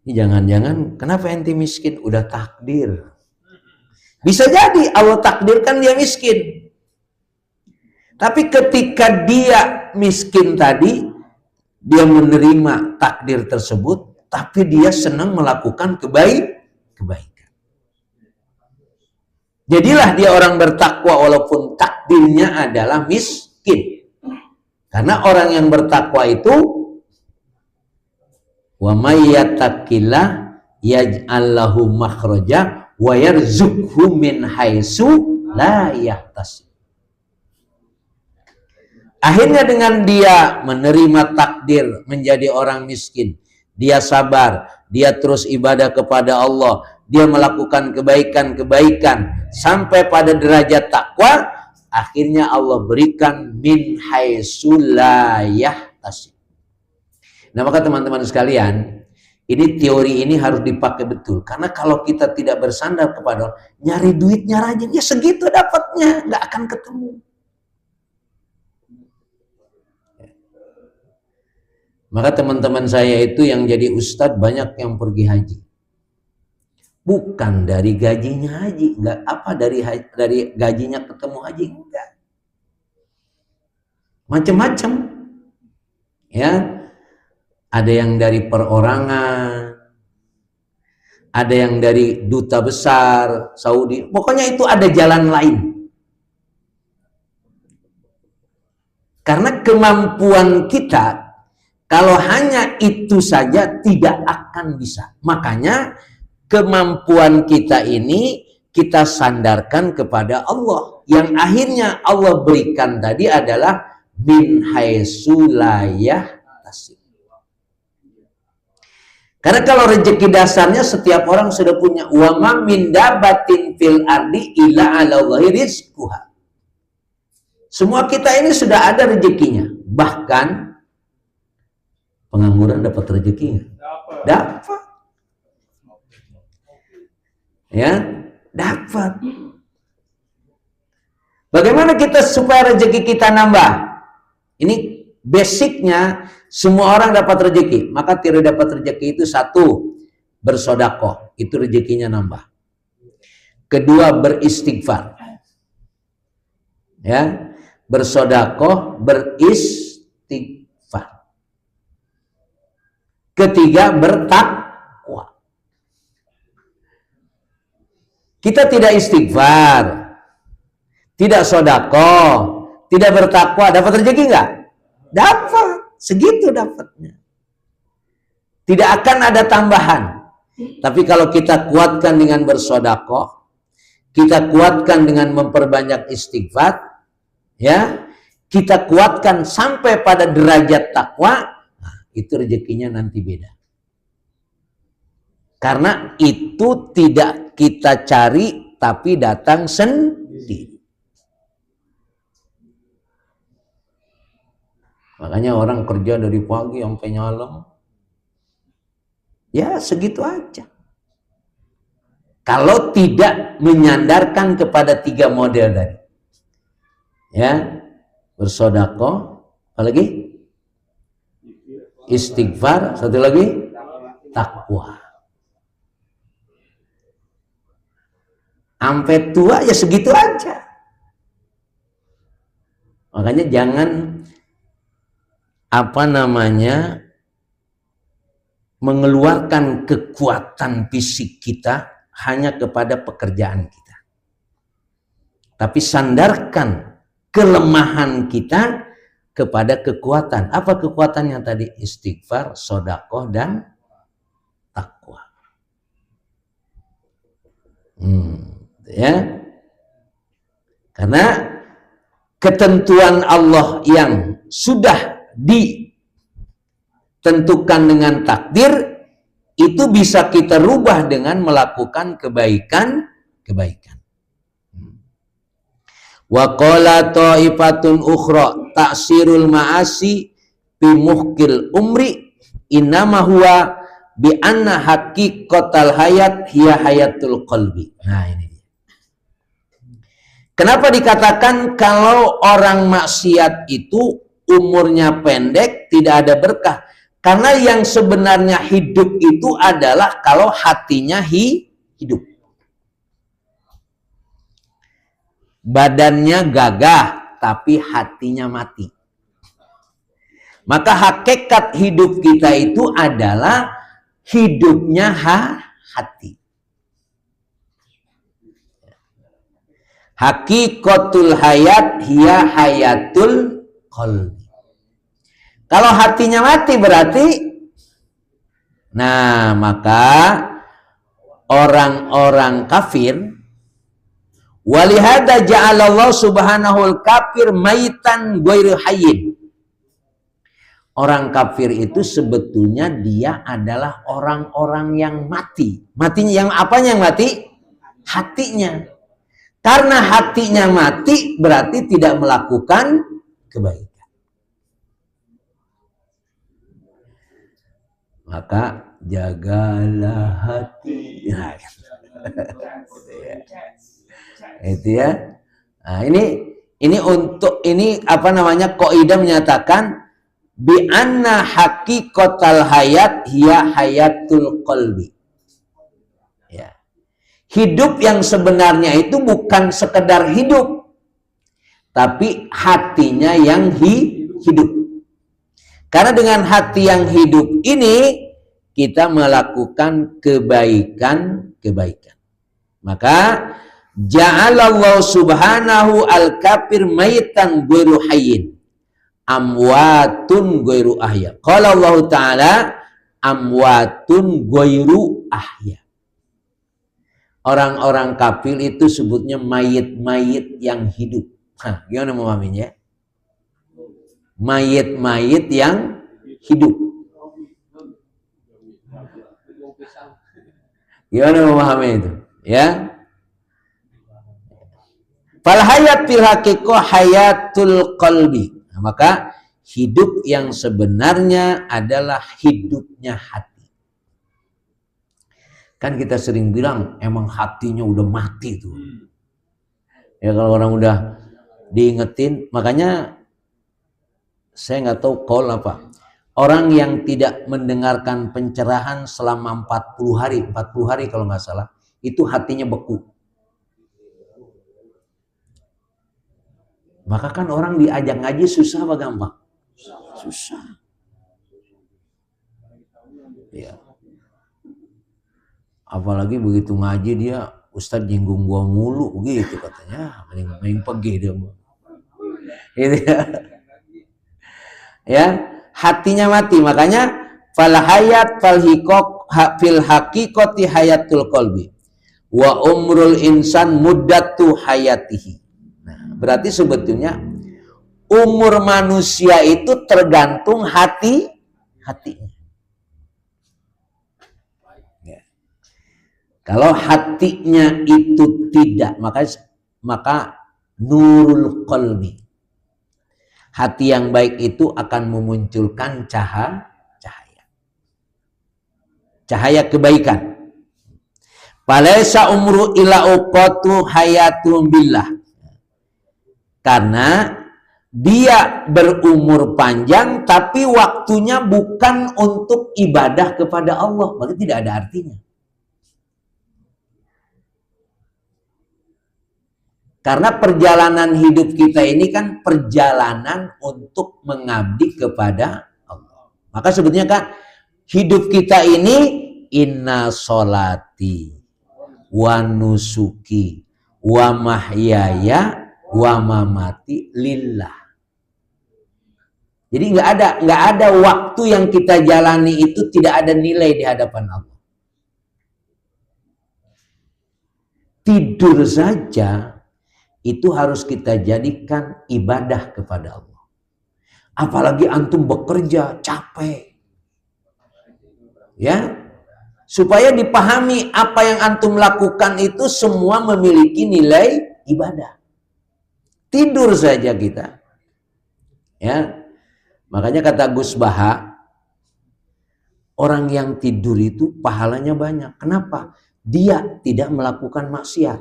Ini jangan-jangan kenapa ente miskin? Udah takdir. Bisa jadi Allah takdirkan dia miskin. Tapi ketika dia miskin tadi, dia menerima takdir tersebut, tapi dia senang melakukan kebaikan. Jadilah dia orang bertakwa walaupun takdirnya adalah miskin. Karena orang yang bertakwa itu wa may yattaqillah yaj'al lahu makhraja wa yarzuqhu min haitsu la yahtasib. Akhirnya dengan dia menerima takdir menjadi orang miskin, dia sabar, dia terus ibadah kepada Allah, dia melakukan kebaikan-kebaikan sampai pada derajat takwa, akhirnya Allah berikan min haitsu la yahtasib. Nah, maka teman-teman sekalian, ini teori ini harus dipakai betul, karena kalau kita tidak bersandar kepada Allah, nyari duitnya rajin, ya segitu dapatnya, nggak akan ketemu. Maka teman-teman saya itu yang jadi ustadz banyak yang pergi haji. Bukan dari gajinya haji, enggak apa dari gajinya ketemu haji, enggak. Macam-macam. Ya. Ada yang dari perorangan, ada yang dari duta besar Saudi. Pokoknya itu ada jalan lain. Karena kemampuan kita kalau hanya itu saja tidak akan bisa. Makanya kemampuan kita ini kita sandarkan kepada Allah. Yang akhirnya Allah berikan tadi adalah min haitsu la yahtasib. Karena kalau rezeki dasarnya setiap orang sudah punya. Wa ma min dabatin fil ardi illa 'ala Allahi rizquha. Semua kita ini sudah ada rezekinya. Bahkan pengangguran dapat rezekinya? Dapat. Ya, dapat. Bagaimana kita supaya rezeki kita nambah? Ini basicnya, semua orang dapat rezeki. Maka tidak dapat rezeki itu satu, bersodakoh. Itu rezekinya nambah. Kedua, beristighfar. Ya, bersodakoh, beristighfar. Ketiga, bertakwa. Kita tidak istighfar, tidak sedekah, tidak bertakwa, dapat rezeki enggak? Dapat, segitu dapatnya. Tidak akan ada tambahan. Tapi kalau kita kuatkan dengan bersedekah, kita kuatkan dengan memperbanyak istighfar, ya, kita kuatkan sampai pada derajat takwa, itu rezekinya nanti beda. Karena itu tidak kita cari tapi datang sendiri. Makanya orang kerja dari pagi sampai malam, ya segitu aja. Kalau tidak menyandarkan kepada tiga model tadi, ya, bersedekah, apalagi istighfar, satu lagi takwa. Sampai tua ya segitu aja. Makanya jangan mengeluarkan kekuatan fisik kita hanya kepada pekerjaan kita. Tapi sandarkan kelemahan kita kepada kekuatan. Apa kekuatannya tadi? Istighfar, sedekah, dan takwa. Ya. Karena ketentuan Allah yang sudah ditentukan dengan takdir itu bisa kita rubah dengan melakukan kebaikan. Wa qala ta'ifatun ukhra ta'sirul ma'asi bi muhkil umri innama huwa bi anna haqiqatal hayat hiya hayatul qalbi. Nah, ini dia. Kenapa dikatakan kalau orang maksiat itu umurnya pendek, tidak ada berkah? Karena yang sebenarnya hidup itu adalah kalau hatinya hidup. Badannya gagah, tapi hatinya mati. Maka hakikat hidup kita itu adalah hidupnya hati. Hakikatul hayat hiya hayatul qalbi. Kalau hatinya mati berarti, nah maka orang-orang kafir Walihada ja'alallahu subhanahul kafir maitan ghairu hayyin. Orang kafir itu sebetulnya dia adalah orang-orang yang mati. Matinya yang apanya yang mati? Hatinya. Karena hatinya mati berarti tidak melakukan kebaikan. Maka jagalah hati. Nah, itu ya. Nah, ini untuk ini apa namanya? Kaidah menyatakan bi anna haqiqatal hayat hiya hayatul qalbi. Ya. Hidup yang sebenarnya itu bukan sekedar hidup, tapi hatinya yang hidup. Karena dengan hati yang hidup ini kita melakukan kebaikan-kebaikan. Maka ja'alallahu subhanahu al-kafir maitan ghairu hayyin amwatun ghairu ahya. Qala Allah Ta'ala amwatun ghairu ahya. Orang-orang kafir itu sebutnya mayit-mayit yang hidup. Hah, gimana memahaminya? Mayit-mayit yang hidup. Gimana memahami itu? Ya. Fal hayat fil haqiqah hayatul qalbi. Nah, maka hidup yang sebenarnya adalah hidupnya hati. Kan kita sering bilang emang hatinya udah mati tuh. Ya kalau orang udah diingetin, makanya saya nggak tahu qaul apa. Orang yang tidak mendengarkan pencerahan selama 40 hari kalau nggak salah, itu hatinya beku. Maka kan orang diajak ngaji susah apa gampang? Susah. Ya. Apalagi begitu ngaji dia, Ustadz jenggung gua mulu gitu katanya. Mending pergi dia. Gitu ya. Ya, hatinya mati. Makanya fal hayat fal hiqaq fil haqiqati hayatul qalbi wa umrul insan muddatu hayatihi. Berarti sebetulnya umur manusia itu tergantung hatinya. Ya. Kalau hatinya itu tidak, maka nurul qalbi. Hati yang baik itu akan memunculkan cahaya. Cahaya kebaikan. Falaisa umru ila uqatu hayatum billah. Karena dia berumur panjang tapi waktunya bukan untuk ibadah kepada Allah, berarti tidak ada artinya. Karena perjalanan hidup kita ini kan perjalanan untuk mengabdi kepada Allah. Maka sebetulnya kan hidup kita ini inna sholati wa nusuki wa mahyaya wa mamati lillah. Jadi nggak ada waktu yang kita jalani itu tidak ada nilai di hadapan Allah. Tidur saja itu harus kita jadikan ibadah kepada Allah. Apalagi antum bekerja capek, ya, supaya dipahami apa yang antum lakukan itu semua memiliki nilai ibadah. Tidur saja kita, ya. Makanya kata Gus Baha, orang yang tidur itu pahalanya banyak. Kenapa? Dia tidak melakukan maksiat.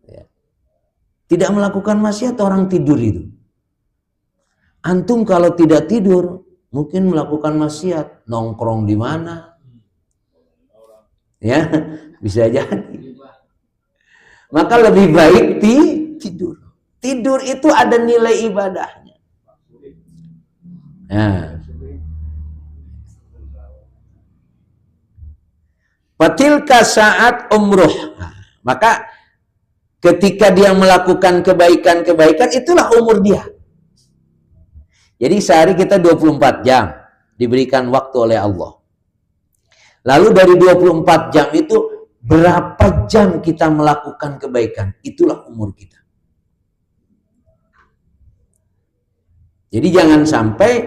Ya. Tidak melakukan maksiat orang tidur itu. Antum kalau tidak tidur, mungkin melakukan maksiat, nongkrong di mana, ya, bisa jadi. Maka lebih baik tidur. Tidur itu ada nilai ibadahnya. Nah. Fatilka saat umruh. Maka ketika dia melakukan kebaikan-kebaikan, itulah umur dia. Jadi sehari kita 24 jam diberikan waktu oleh Allah. Lalu dari 24 jam itu berapa jam kita melakukan kebaikan, itulah umur kita. Jadi jangan sampai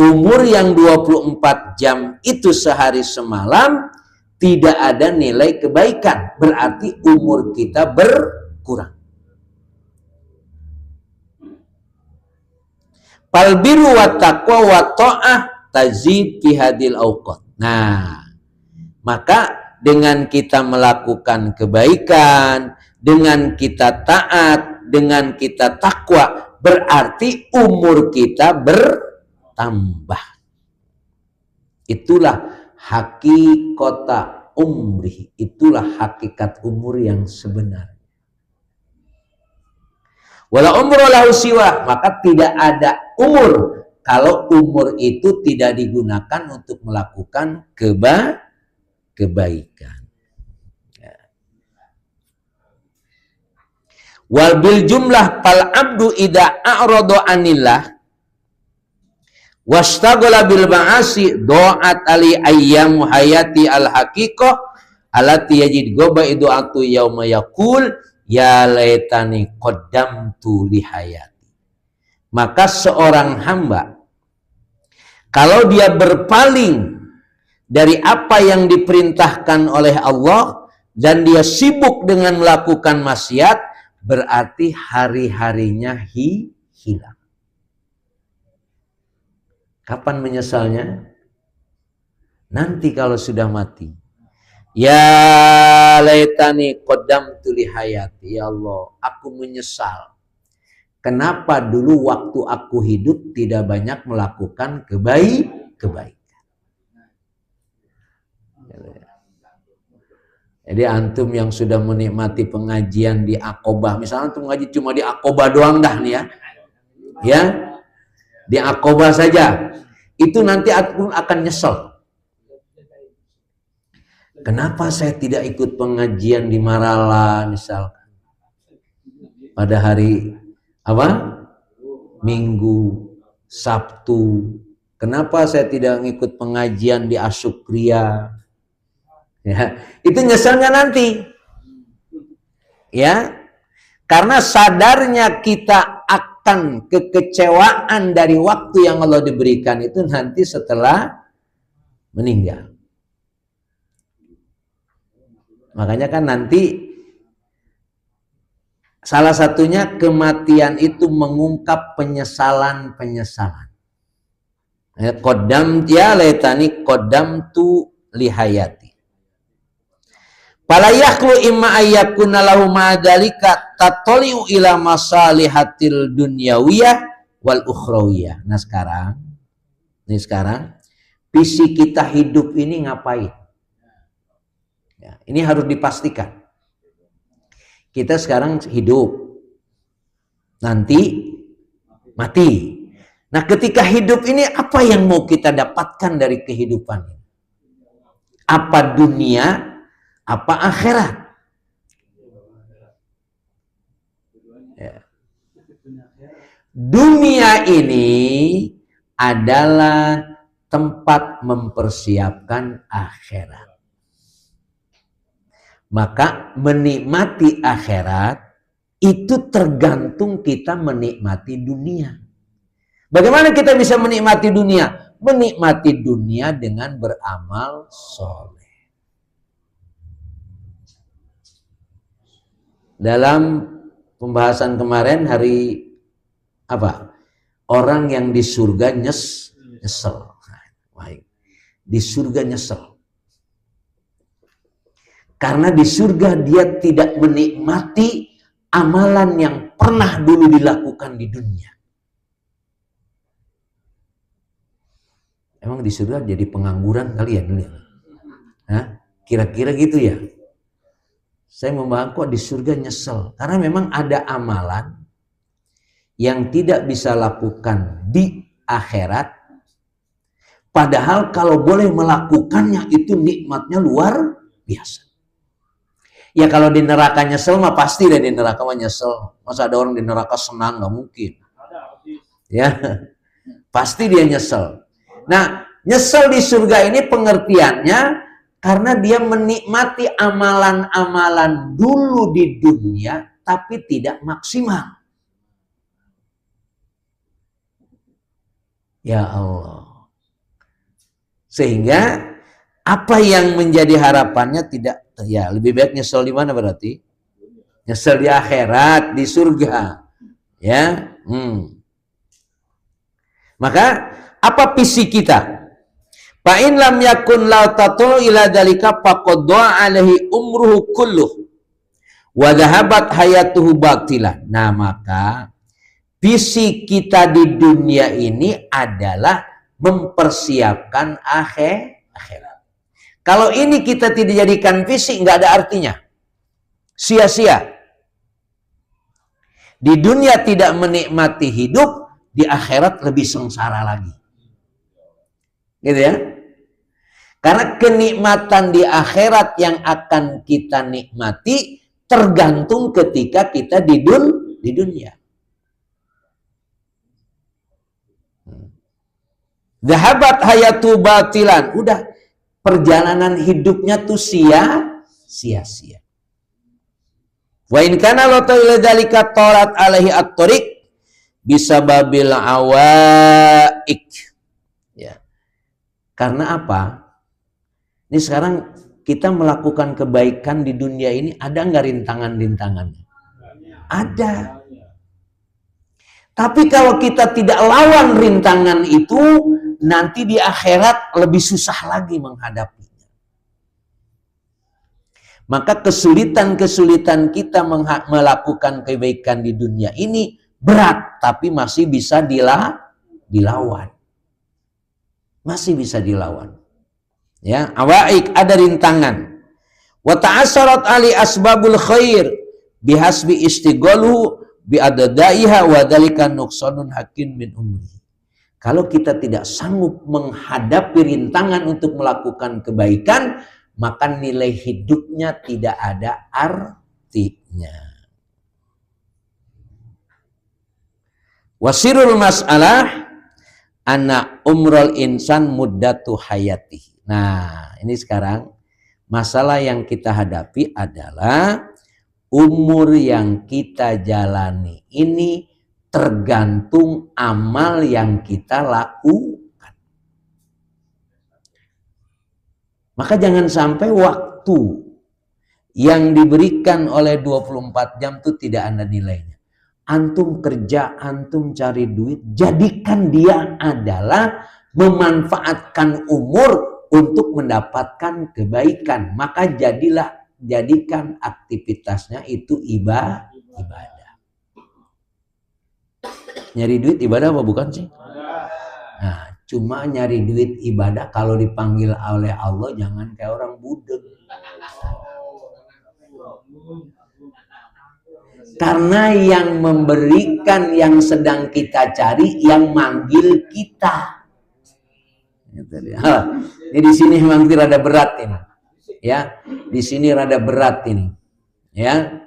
umur yang 24 jam itu sehari semalam tidak ada nilai kebaikan, berarti umur kita berkurang. Fal birru wat taqwa wat ta'ah tazid fi hadil awqat. Nah, maka dengan kita melakukan kebaikan, dengan kita taat, dengan kita takwa, berarti umur kita bertambah. Itulah hakikata umri, itulah hakikat umur yang sebenarnya. Wala umru lahu siwa, maka tidak ada umur kalau umur itu tidak digunakan untuk melakukan kebaikan. Wal bil jumlah fal abdu idza a'rada anillah wastaghala bil ma'asi do'at ali ayyamu hayati al haqiqah allati yajid goba idu'atu yauma yaqul ya laitani qaddamtu li hayati. Maka seorang hamba kalau dia berpaling dari apa yang diperintahkan oleh Allah dan dia sibuk dengan melakukan maksiat, berarti hari-harinya hilang. Kapan menyesalnya? Nanti kalau sudah mati. Ya laitani qaddamtu li hayati. Ya Allah, aku menyesal. Kenapa dulu waktu aku hidup tidak banyak melakukan kebaikan. Jadi antum yang sudah menikmati pengajian di Aqobah, misalnya antum ngaji cuma di Aqobah doang dah nih ya, di Aqobah saja, itu nanti antum akan nyesel. Kenapa saya tidak ikut pengajian di Marala misalkan pada hari Minggu, Sabtu? Kenapa saya tidak ngikut pengajian di Asukria? Ya, itu nyeselnya nanti. Ya. Karena sadarnya kita akan kekecewaan dari waktu yang Allah diberikan itu nanti setelah meninggal. Makanya kan nanti salah satunya kematian itu mengungkap penyesalan-penyesalan. Qaddam ya laitani qaddamtu li hayati. Fala yakhlu imma ayyakuna lahu ma'adalika tatali'u ila masalihatil dunyawiyah wal ukhrawiyah. Nah sekarang visi kita hidup ini ngapain? Ya, ini harus dipastikan. Kita sekarang hidup, nanti mati. Nah, ketika hidup ini apa yang mau kita dapatkan dari kehidupan ini? Apa dunia? Apa akhirat? Ya. Dunia ini adalah tempat mempersiapkan akhirat. Maka menikmati akhirat itu tergantung kita menikmati dunia. Bagaimana kita bisa menikmati dunia? Menikmati dunia dengan beramal soleh. Dalam pembahasan kemarin hari orang yang di surga nyesel. Di surga nyesel. Karena di surga dia tidak menikmati amalan yang pernah dulu dilakukan di dunia. Emang di surga jadi pengangguran kali ya dulu? Kira-kira gitu ya? Saya membahas kok di surga nyesel. Karena memang ada amalan yang tidak bisa lakukan di akhirat. Padahal kalau boleh melakukannya itu nikmatnya luar biasa. Ya kalau di neraka nyesel mah pasti deh di neraka mah nyesel. Masa ada orang di neraka senang? Nggak mungkin. Ya, pasti dia nyesel. Nah, nyesel di surga ini pengertiannya Karena dia menikmati amalan-amalan dulu di dunia, tapi tidak maksimal. Ya Allah. Sehingga apa yang menjadi harapannya tidak, ya lebih baik nyesel di mana berarti? Nyesel di akhirat, di surga. Ya. Maka apa visi kita? Fa in lam yakun la tatu ila dalika faqad alaihi umruhu kulluh wa dhahabat hayatuhu batilan. Nah, maka visi kita di dunia ini adalah mempersiapkan akhirat. Kalau ini kita tidak jadikan visi, nggak ada artinya. Sia-sia. Di dunia tidak menikmati hidup, di akhirat lebih sengsara lagi. Gitu ya. Karena kenikmatan di akhirat yang akan kita nikmati tergantung ketika kita di dunia. Zahabat hayatu batilan. Udah, perjalanan hidupnya tuh sia-sia. Wa in kana la ta'ala dzalika tarat alaihi at-tariq bisababil awaik. Ya. Karena apa? Ini sekarang kita melakukan kebaikan di dunia ini, ada nggak rintangan-rintangannya? Ada. Tapi kalau kita tidak lawan rintangan itu, nanti di akhirat lebih susah lagi menghadapinya. Maka kesulitan-kesulitan kita melakukan kebaikan di dunia ini berat, tapi masih bisa dilawan. Masih bisa dilawan. Ya, awaik, ada rintangan. Wa ta'assarat ali asbabul khair bihasbi istighaluhu bi adadaiha wa dzalika nuqsanun hakim min umri. Kalau kita tidak sanggup menghadapi rintangan untuk melakukan kebaikan, maka nilai hidupnya tidak ada artinya. Wasirul mas'alah anna umrul insan muddatu hayatihi. Nah, ini sekarang masalah yang kita hadapi adalah umur yang kita jalani ini tergantung amal yang kita lakukan. Maka jangan sampai waktu yang diberikan oleh 24 jam itu tidak ada nilainya. Antum kerja, antum cari duit, jadikan dia adalah memanfaatkan umur untuk mendapatkan kebaikan. Maka jadikan aktivitasnya itu ibadah. Nyari duit ibadah apa bukan sih? Nah, cuma nyari duit ibadah kalau dipanggil oleh Allah jangan kayak orang budek. Karena yang memberikan yang sedang kita cari, yang manggil kita. Ini di sini memang rada berat ini. Ya, di sini rada berat ini. Ya.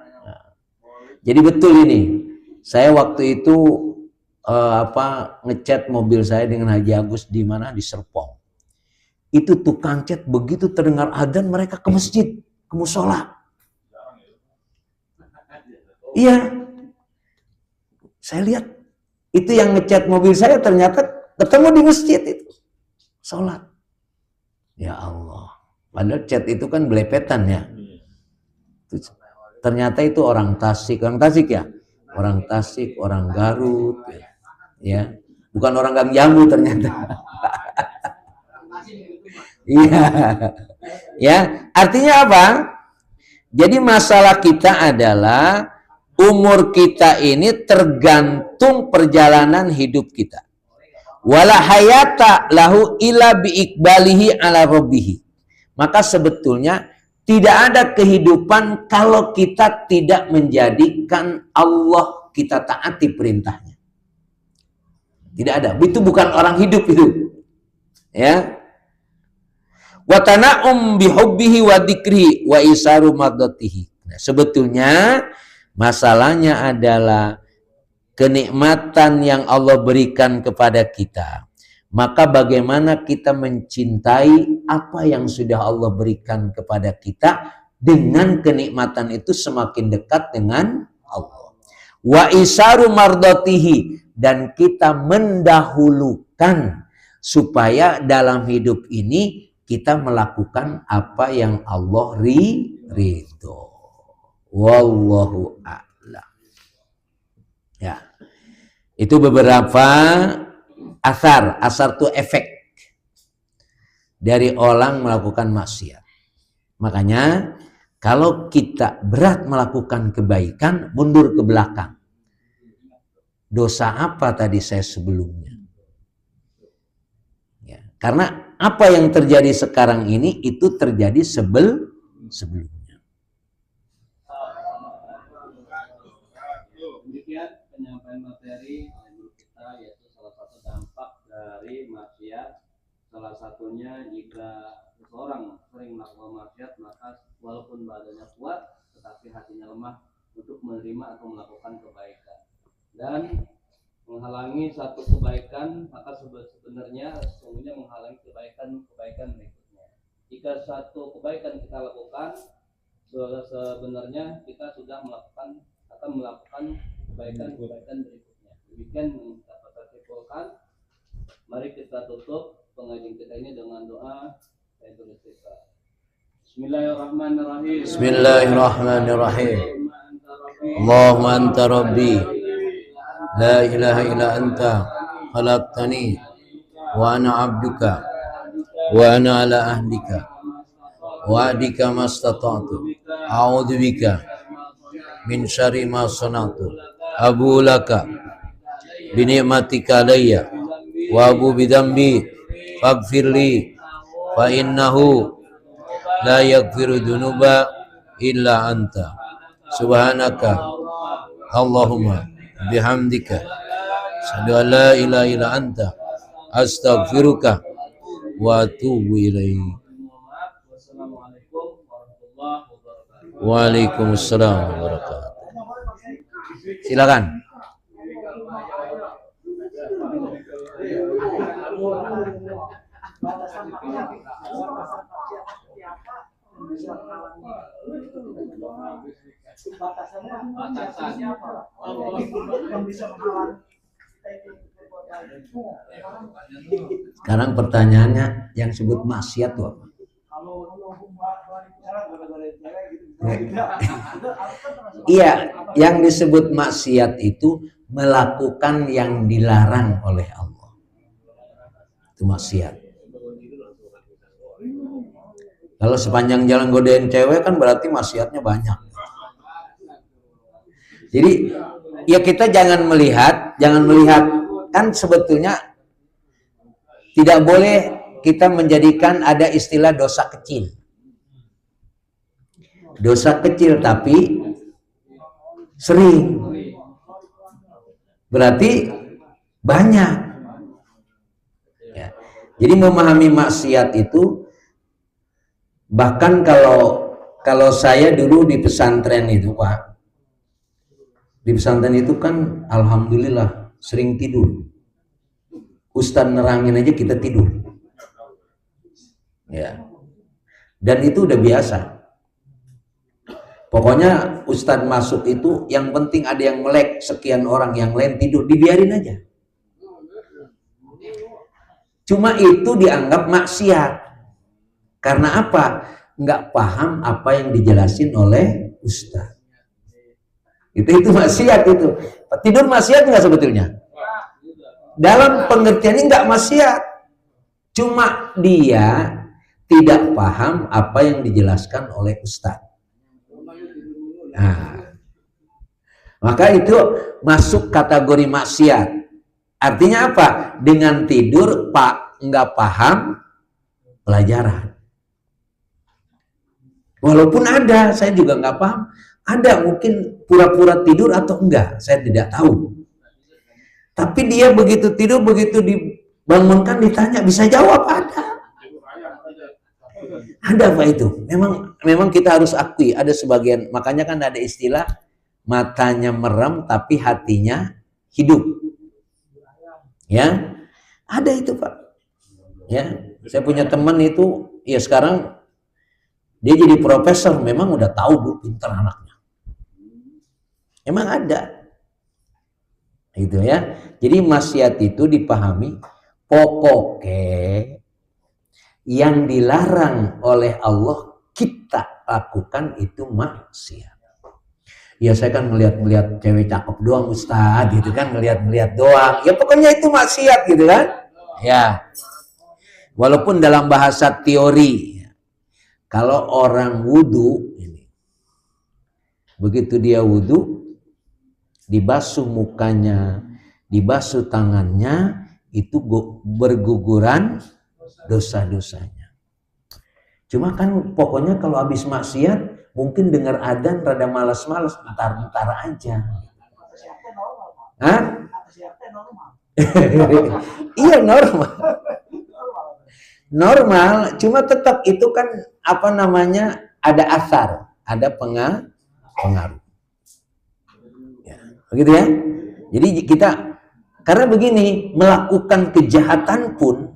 Jadi betul ini. Saya waktu itu ngechat mobil saya dengan Haji Agus di mana, di Serpong. Itu tukang cat begitu terdengar adzan mereka ke masjid, ke musola. Iya. Saya lihat itu yang ngechat mobil saya ternyata ketemu di masjid itu. Salat. Ya Allah. Padahal chat itu kan belepetan ya. Ternyata itu orang Tasik. Orang Tasik ya? Orang Tasik, orang Garut. Ya. Bukan orang Gang Jambu ternyata. Iya. Ya, artinya apa? Jadi masalah kita adalah umur kita ini tergantung perjalanan hidup kita. Wala hayata lahu ila biikbalihi ala rabbihi. Maka sebetulnya tidak ada kehidupan kalau kita tidak menjadikan Allah kita taati perintahnya. Tidak ada. Itu bukan orang hidup itu. Ya. Wa tana'um bihubbihi wa dzikrihi wa isaru madatihi. Nah, sebetulnya masalahnya adalah kenikmatan yang Allah berikan kepada kita, Maka bagaimana kita mencintai apa yang sudah Allah berikan kepada kita, dengan kenikmatan itu semakin dekat dengan Allah. Wa isaru mardatihi, dan kita mendahulukan supaya dalam hidup ini kita melakukan apa yang Allah ridho. Wallahu a'lam. Ya. Itu beberapa asar. Asar itu efek dari orang melakukan maksiat. Makanya kalau kita berat melakukan kebaikan, mundur ke belakang. Dosa apa tadi saya sebelumnya? Ya, karena apa yang terjadi sekarang ini itu terjadi sebelumnya. Demikian penyampaian materi oleh guru kita, yaitu salah satu dampak dari maksiat. Salah satunya jika seseorang sering melakukan maksiat, maka walaupun badannya kuat tetapi hatinya lemah untuk menerima atau melakukan kebaikan dan menghalangi satu kebaikan, maka sebenarnya sesungguhnya menghalangi kebaikan berikutnya. Jika satu kebaikan kita lakukan, sebenarnya kita sudah akan melakukan kebaikan berikutnya. Demikian yang dapat saya simpulkan. Mari kita tutup pengajian kita ini dengan doa. Saya tulis kita. Bismillahirrahmanirrahim. Bismillahirrahmanirrahim. Allahumma anta rabbi, la ilaha illa anta, khalaqtani wa ana abduka wa ana ala ahdika wa adika mastata'tu, a'udzu bika min syarri ma sana'tu, abu laka bi ni'matika alayya wa abu bidambi faghfirli fa innahu la yaghfiru dzunuba illa anta, subhanaka Allahumma bihamdika, asyhadu an la ilaha illa anta, astaghfiruka wa atubu ilaik. Wassalamualaikum warahmatullahi wabarakatuh. Waalaikumsalam warahmatullahi wabarakatuh. Silakan. Sekarang pertanyaannya, yang sebut maksiat itu apa? Iya, yang disebut maksiat itu melakukan yang dilarang oleh Allah. Itu maksiat. Kalau sepanjang jalan godain cewek kan berarti maksiatnya banyak. Jadi ya kita jangan melihat kan sebetulnya tidak boleh kita menjadikan ada istilah dosa kecil. Dosa kecil tapi sering. Berarti banyak. Ya. Jadi memahami maksiat itu, bahkan kalau saya dulu di pesantren itu, Pak. Di pesantren itu kan alhamdulillah sering tidur. Ustadz nerangin aja kita tidur. Ya. Dan itu udah biasa. Pokoknya Ustadz masuk itu yang penting ada yang melek, sekian orang yang lain tidur, dibiarin aja. Cuma itu dianggap maksiat. Karena apa? Nggak paham apa yang dijelasin oleh Ustadz. Itu maksiat itu. Tidur maksiat nggak sebetulnya? Dalam pengertian ini nggak maksiat. Cuma dia tidak paham apa yang dijelaskan oleh Ustadz. Nah, maka itu masuk kategori maksiat. Artinya apa? Dengan tidur Pak nggak paham pelajaran. Walaupun ada, saya juga nggak paham. Ada mungkin pura-pura tidur atau enggak, saya tidak tahu. Tapi dia begitu tidur, begitu dibangunkan ditanya bisa jawab, ada. Ada Pak itu. Memang kita harus akui ada sebagian, makanya kan ada istilah matanya merem tapi hatinya hidup. Ya. Ada itu Pak. Ya, saya punya teman itu, ya sekarang dia jadi profesor, memang udah tahu Bu, pintar anaknya. Emang ada. Gitu ya. Jadi maksiat itu dipahami pokoknya yang dilarang oleh Allah kita lakukan itu maksiat. Ya saya kan ngeliat cewek cakep doang Ustaz gitu kan, ngeliat doang. Ya pokoknya itu maksiat gitu kan. Ya. Walaupun dalam bahasa teori, kalau orang wudu ini, begitu dia wudu, dibasuh mukanya, dibasuh tangannya, itu berguguran dosa-dosanya. Cuma kan pokoknya kalau habis maksiat mungkin dengar adzan rada malas-malas, bentar-bentar aja. Hah? Iya normal. Normal, cuma tetap itu kan apa namanya, ada asar, ada pengaruh. Ya, begitu ya. Jadi kita karena begini, melakukan kejahatan pun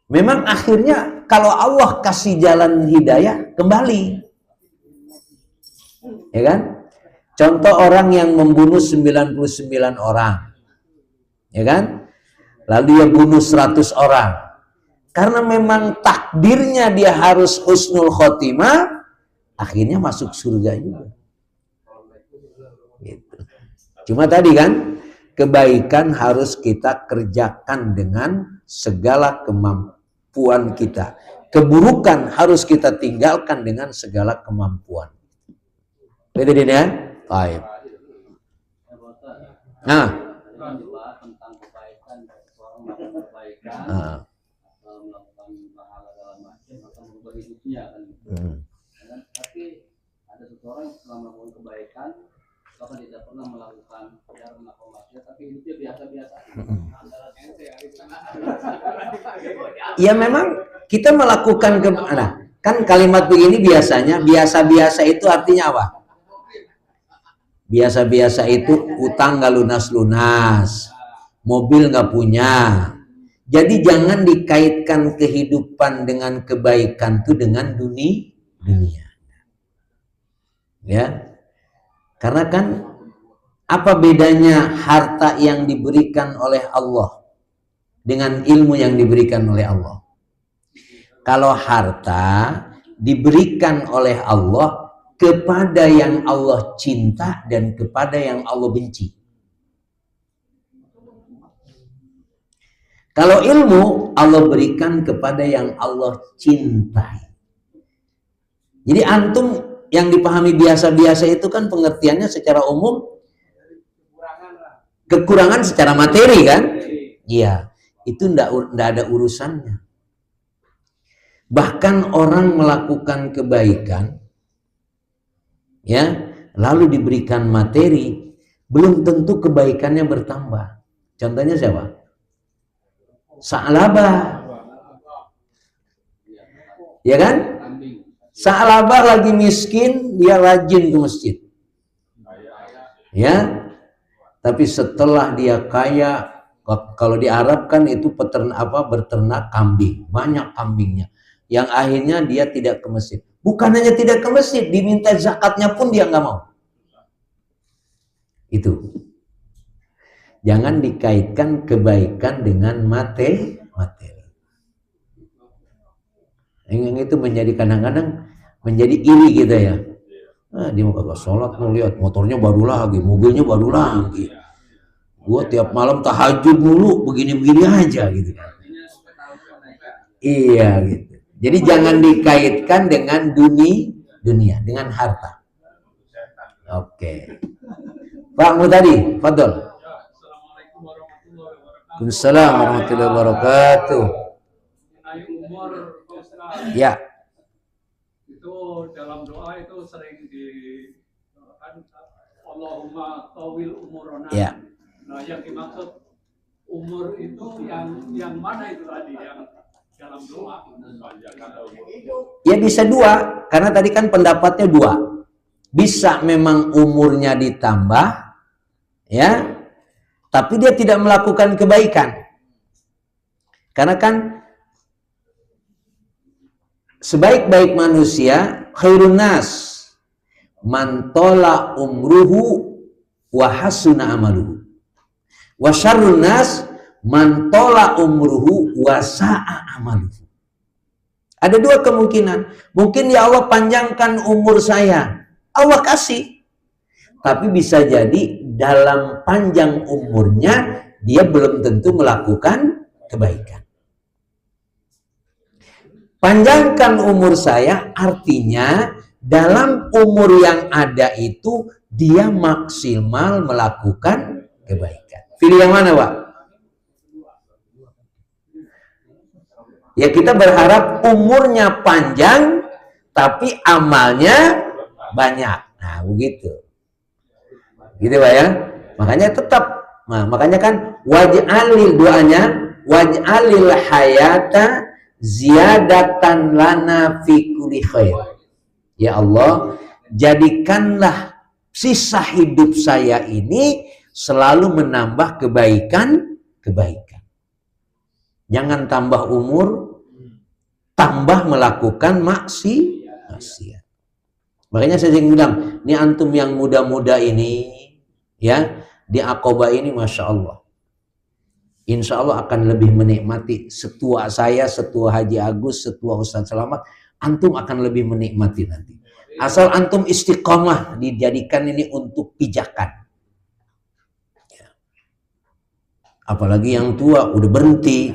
memang akhirnya kalau Allah kasih jalan hidayah kembali. Ya kan? Contoh orang yang membunuh 99 orang. Ya kan? Lalu dia bunuh 100 orang. Karena memang takdirnya dia harus husnul khotimah, akhirnya masuk surga juga. Gitu. Cuma tadi kan, kebaikan harus kita kerjakan dengan segala kemampuan kita. Keburukan harus kita tinggalkan dengan segala kemampuan. Betul ya? Baik. Nah. Tentang kebaikan, seorang melakukan kebaikan, melakukan pahala dalam macam atau mengubah hidupnya kan. Tapi ada seseorang yang setelah melakukan kebaikan, bahkan tidak pernah melakukan maksiat, tapi hidupnya biasa-biasa. Ya memang kita melakukan kan kalimat begini biasanya, biasa-biasa itu artinya apa? Biasa-biasa itu utang gak lunas-lunas, mobil gak punya. Jadi jangan dikaitkan kehidupan dengan kebaikan itu dengan dunia. Ya. Karena kan apa bedanya harta yang diberikan oleh Allah dengan ilmu yang diberikan oleh Allah? Kalau harta diberikan oleh Allah kepada yang Allah cinta dan kepada yang Allah benci. Kalau ilmu Allah berikan kepada yang Allah cintai. Jadi antum yang dipahami biasa-biasa itu kan pengertiannya secara umum kekurangan secara materi kan? Iya, itu ndak ada urusannya. Bahkan orang melakukan kebaikan, ya, lalu diberikan materi, belum tentu kebaikannya bertambah. Contohnya siapa? Sa'labah. Ya kan? Sa'labah lagi miskin, dia rajin ke masjid. Ya. Tapi setelah dia kaya, kalau di Arab kan itu berternak kambing, banyak kambingnya. Yang akhirnya dia tidak ke masjid. Bukan hanya tidak ke masjid, diminta zakatnya pun dia nggak mau. Itu. Jangan dikaitkan kebaikan dengan materi. Yang itu menjadi kadang-kadang menjadi iri kita ya. Nah, dia mau kagak sholat, mau lihat motornya baru lagi, mobilnya baru lagi. Gua tiap malam tahajud mulu, begini-begini aja gitu kan. Iya gitu. Jadi jangan dikaitkan dengan dunia, dengan harta. Oke. Pak Mutadi, fadhol. Waalaikumsalam warahmatullahi wabarakatuh. Ya. Itu dalam doa itu sering Allahumma tawil umurana. Ya. Nah, yang dimaksud umur itu yang mana itu tadi yang dalam doa? Ya bisa dua, karena tadi kan pendapatnya dua. Bisa memang umurnya ditambah, ya, tapi dia tidak melakukan kebaikan. Karena kan sebaik-baik manusia khairun nas man tola umruhu wa hasuna amaluhu wa syarrun nas man tola umruhu wa sa'a amaluhu. Ada dua kemungkinan. Mungkin ya Allah panjangkan umur saya, Allah kasih. Tapi bisa jadi dalam panjang umurnya dia belum tentu melakukan kebaikan. Panjangkan umur saya artinya dalam umur yang ada itu dia maksimal melakukan kebaikan. Pilih yang mana, Pak? Ya kita berharap umurnya panjang tapi amalnya banyak. Nah, begitu. Gitu, Pak ya. Makanya tetap, makanya kan waj'alil doanya, waj'alil hayata ziyadatan lana fi kulli khair. Ya Allah, jadikanlah sisa hidup saya ini selalu menambah kebaikan. Jangan tambah umur, tambah melakukan maksiat. Makanya saya sering bilang, ini antum yang muda-muda ini, ya, di Aqobah ini, Masya Allah. Insya Allah akan lebih menikmati. Setua saya, setua Haji Agus, setua Ustadz Selamat, antum akan lebih menikmati nanti. Asal antum istiqomah, dijadikan ini untuk pijakan. Ya. Apalagi yang tua, udah berhenti.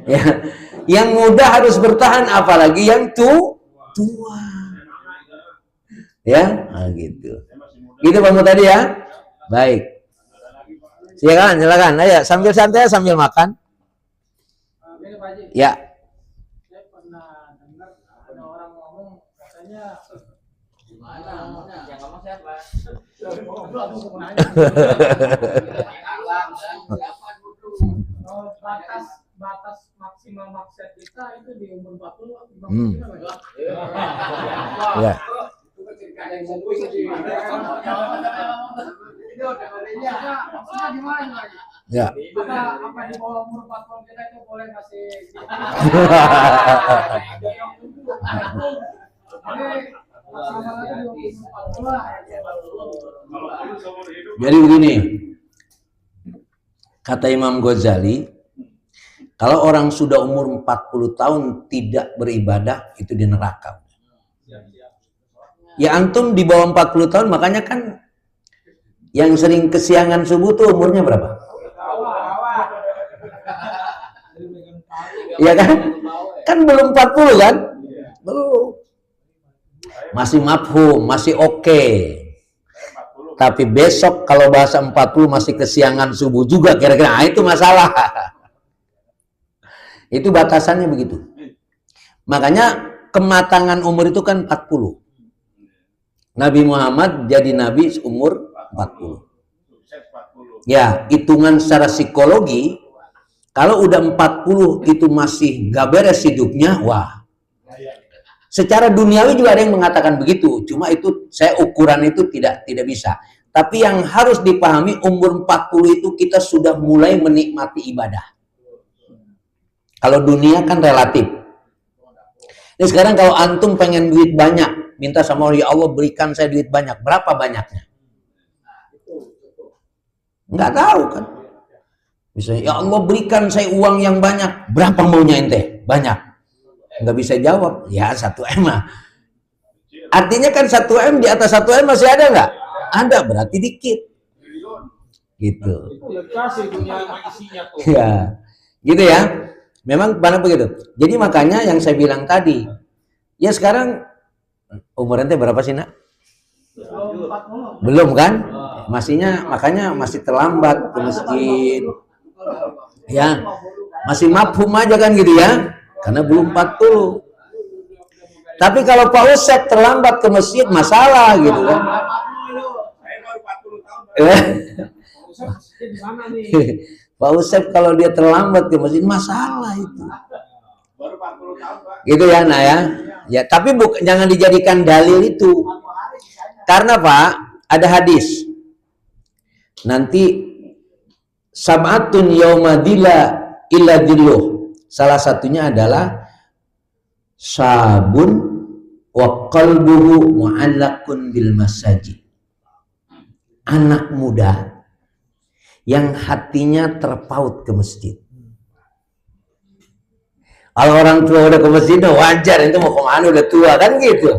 Ya, yang muda harus bertahan, apalagi yang tua. Ya, nah gitu. Gitu Pak tadi ya. Baik. Silakan. Ayo sambil santai sambil makan. Ya. Saya pernah dengar ada orang ngomong katanya batas maksimal maksiat kita itu di umur 40. Ya. Ya. Apa di bawah umur 40 kita itu boleh kasih Jadi begini, kata Imam Ghazali, kalau orang sudah umur 40 tahun tidak beribadah, itu di neraka. Ya antum di bawah 40 tahun, makanya kan yang sering kesiangan subuh tuh umurnya berapa? Iya kan? Kan belum 40 kan? Belum. Masih mafhum, masih oke. Tapi besok kalau bahasa 40 masih kesiangan subuh juga kira-kira. Nah, itu masalah. Itu batasannya begitu. Makanya kematangan umur itu kan 40. Nabi Muhammad jadi nabi umur 40. Ya, hitungan secara psikologi, kalau udah 40 itu masih gak beres hidupnya, wah. Secara duniawi juga ada yang mengatakan begitu, cuma itu saya ukuran itu tidak bisa. Tapi yang harus dipahami, umur 40 itu kita sudah mulai menikmati ibadah. Kalau dunia kan relatif. Ini sekarang kalau antum pengen duit banyak, minta sama Allah, ya Allah berikan saya duit banyak. Berapa banyaknya? Nggak tahu kan. Misalnya, ya Allah berikan saya uang yang banyak. Berapa maunya ente? Banyak. Nggak bisa jawab. Ya 1M lah. Artinya kan 1M di atas 1M masih ada nggak? Ada, berarti dikit. Gitu. Ya, gitu ya. Memang benar begitu. Jadi makanya yang saya bilang tadi, ya sekarang umur ente berapa sih nak? Belum kan? Makanya masih terlambat ke masjid. Ya, masih mafhum aja kan gitu ya, karena belum 40. Tapi kalau Pak Ustadz terlambat ke masjid masalah gitu kan. Pak Ustadz kalau dia terlambat ke masjid masalah itu. Gitu ya, nah ya. Ya, tapi jangan dijadikan dalil itu. Karena Pak, ada hadis. Nanti Sab'atun yaumadila illa dilluh. Salah satunya adalah sabun wa qalbuhu mu'allaqun bil masajid. Anak muda yang hatinya terpaut ke masjid. Kalau orang tua udah ke masjid, wajar, itu mau kemana, udah tua kan gitu.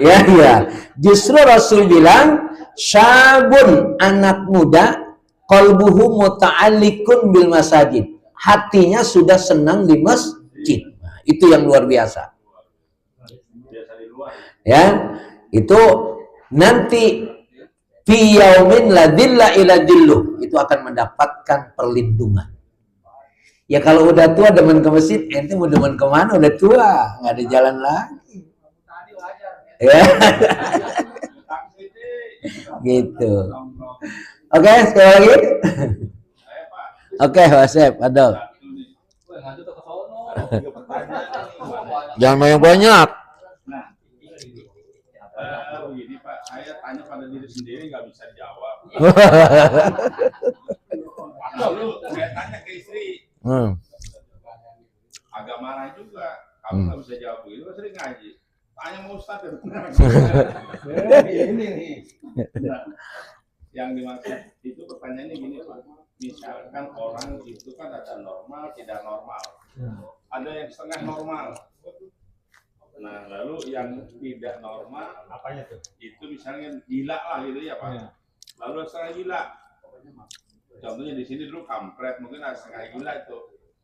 Ya, ya. Justru Rasul bilang, syabun, anak muda, qalbuhu muta'alliqun bil masajid. Hatinya sudah senang di masjid. Nah, itu yang luar biasa. Ya, itu nanti fi yaumin la dhilla ila dhilluh, itu akan mendapatkan perlindungan. Ya kalau udah tua demen ke masjid, ente mau demen kemana, udah tua, nggak ada jalan lagi. Ya. Gitu. Oke, sekali lagi. Oke, Wasep, Adol. Jangan banyak-banyak. Begini Pak, saya tanya pada diri sendiri nggak bisa dijawab. Lalu saya tanya ke istri, agak marah juga. Kamu nggak bisa jawab begitu, sering ngaji. Tanya mau Ustadz. Ini nih. Nah, yang dimaksud itu pertanyaannya gini Pak. Misalkan orang itu kan ada normal, tidak normal. Ada yang setengah normal. Nah, lalu yang tidak normal, apanya tuh? Itu misalnya gila lah gitu ya Pak. Lalu setengah gila. Contohnya di sini dulu kampret, mungkin ada setengah gila itu.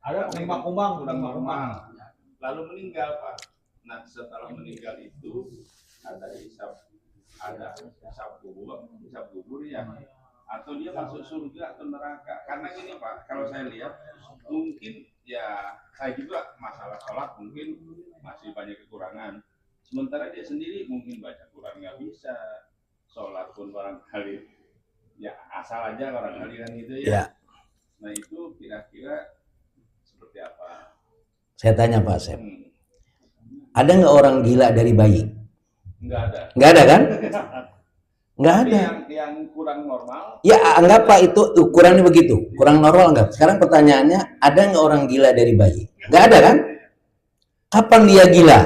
Ada kumbang udah normal. Lalu meninggal Pak. Nah, setelah meninggal itu ada hisab kubur ya. Atau dia masuk surga atau neraka. Karena gini Pak, kalau saya lihat mungkin ya saya juga masalah sholat mungkin masih banyak kekurangan. Sementara dia sendiri mungkin baca Quran nggak bisa, sholat pun barangkali ya asal aja barangkali kan gitu ya. Nah itu kira-kira seperti apa? Saya tanya Pak Sep, ada nggak orang gila dari bayi? Nggak ada. Nggak ada kan? Nggak ada. Yang kurang normal? Ya anggap Pak itu ukurannya begitu, kurang normal nggak? Sekarang pertanyaannya, ada nggak orang gila dari bayi? Nggak ada kan? Kapan dia gila?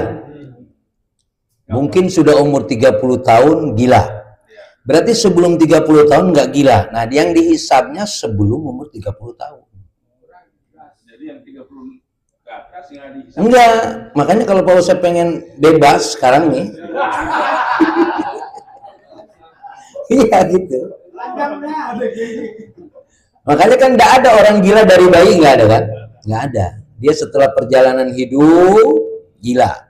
Mungkin sudah umur 30 tahun gila. Berarti sebelum 30 tahun nggak gila. Nah, yang dihisabnya sebelum umur 30 tahun. Jadi yang 30 ke atas nggak dihisab? Enggak. Makanya kalau Pak Ustadz pengen bebas sekarang nih. Iya gitu. Makanya kan nggak ada orang gila dari bayi, nggak ada kan? Nggak ada. Dia setelah perjalanan hidup gila.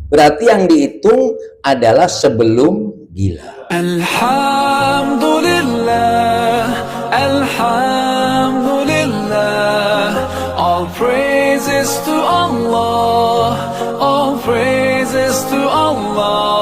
Berarti yang dihitung adalah sebelum gila. Alhamdulillah, Alhamdulillah. All praises to Allah, all praises to Allah.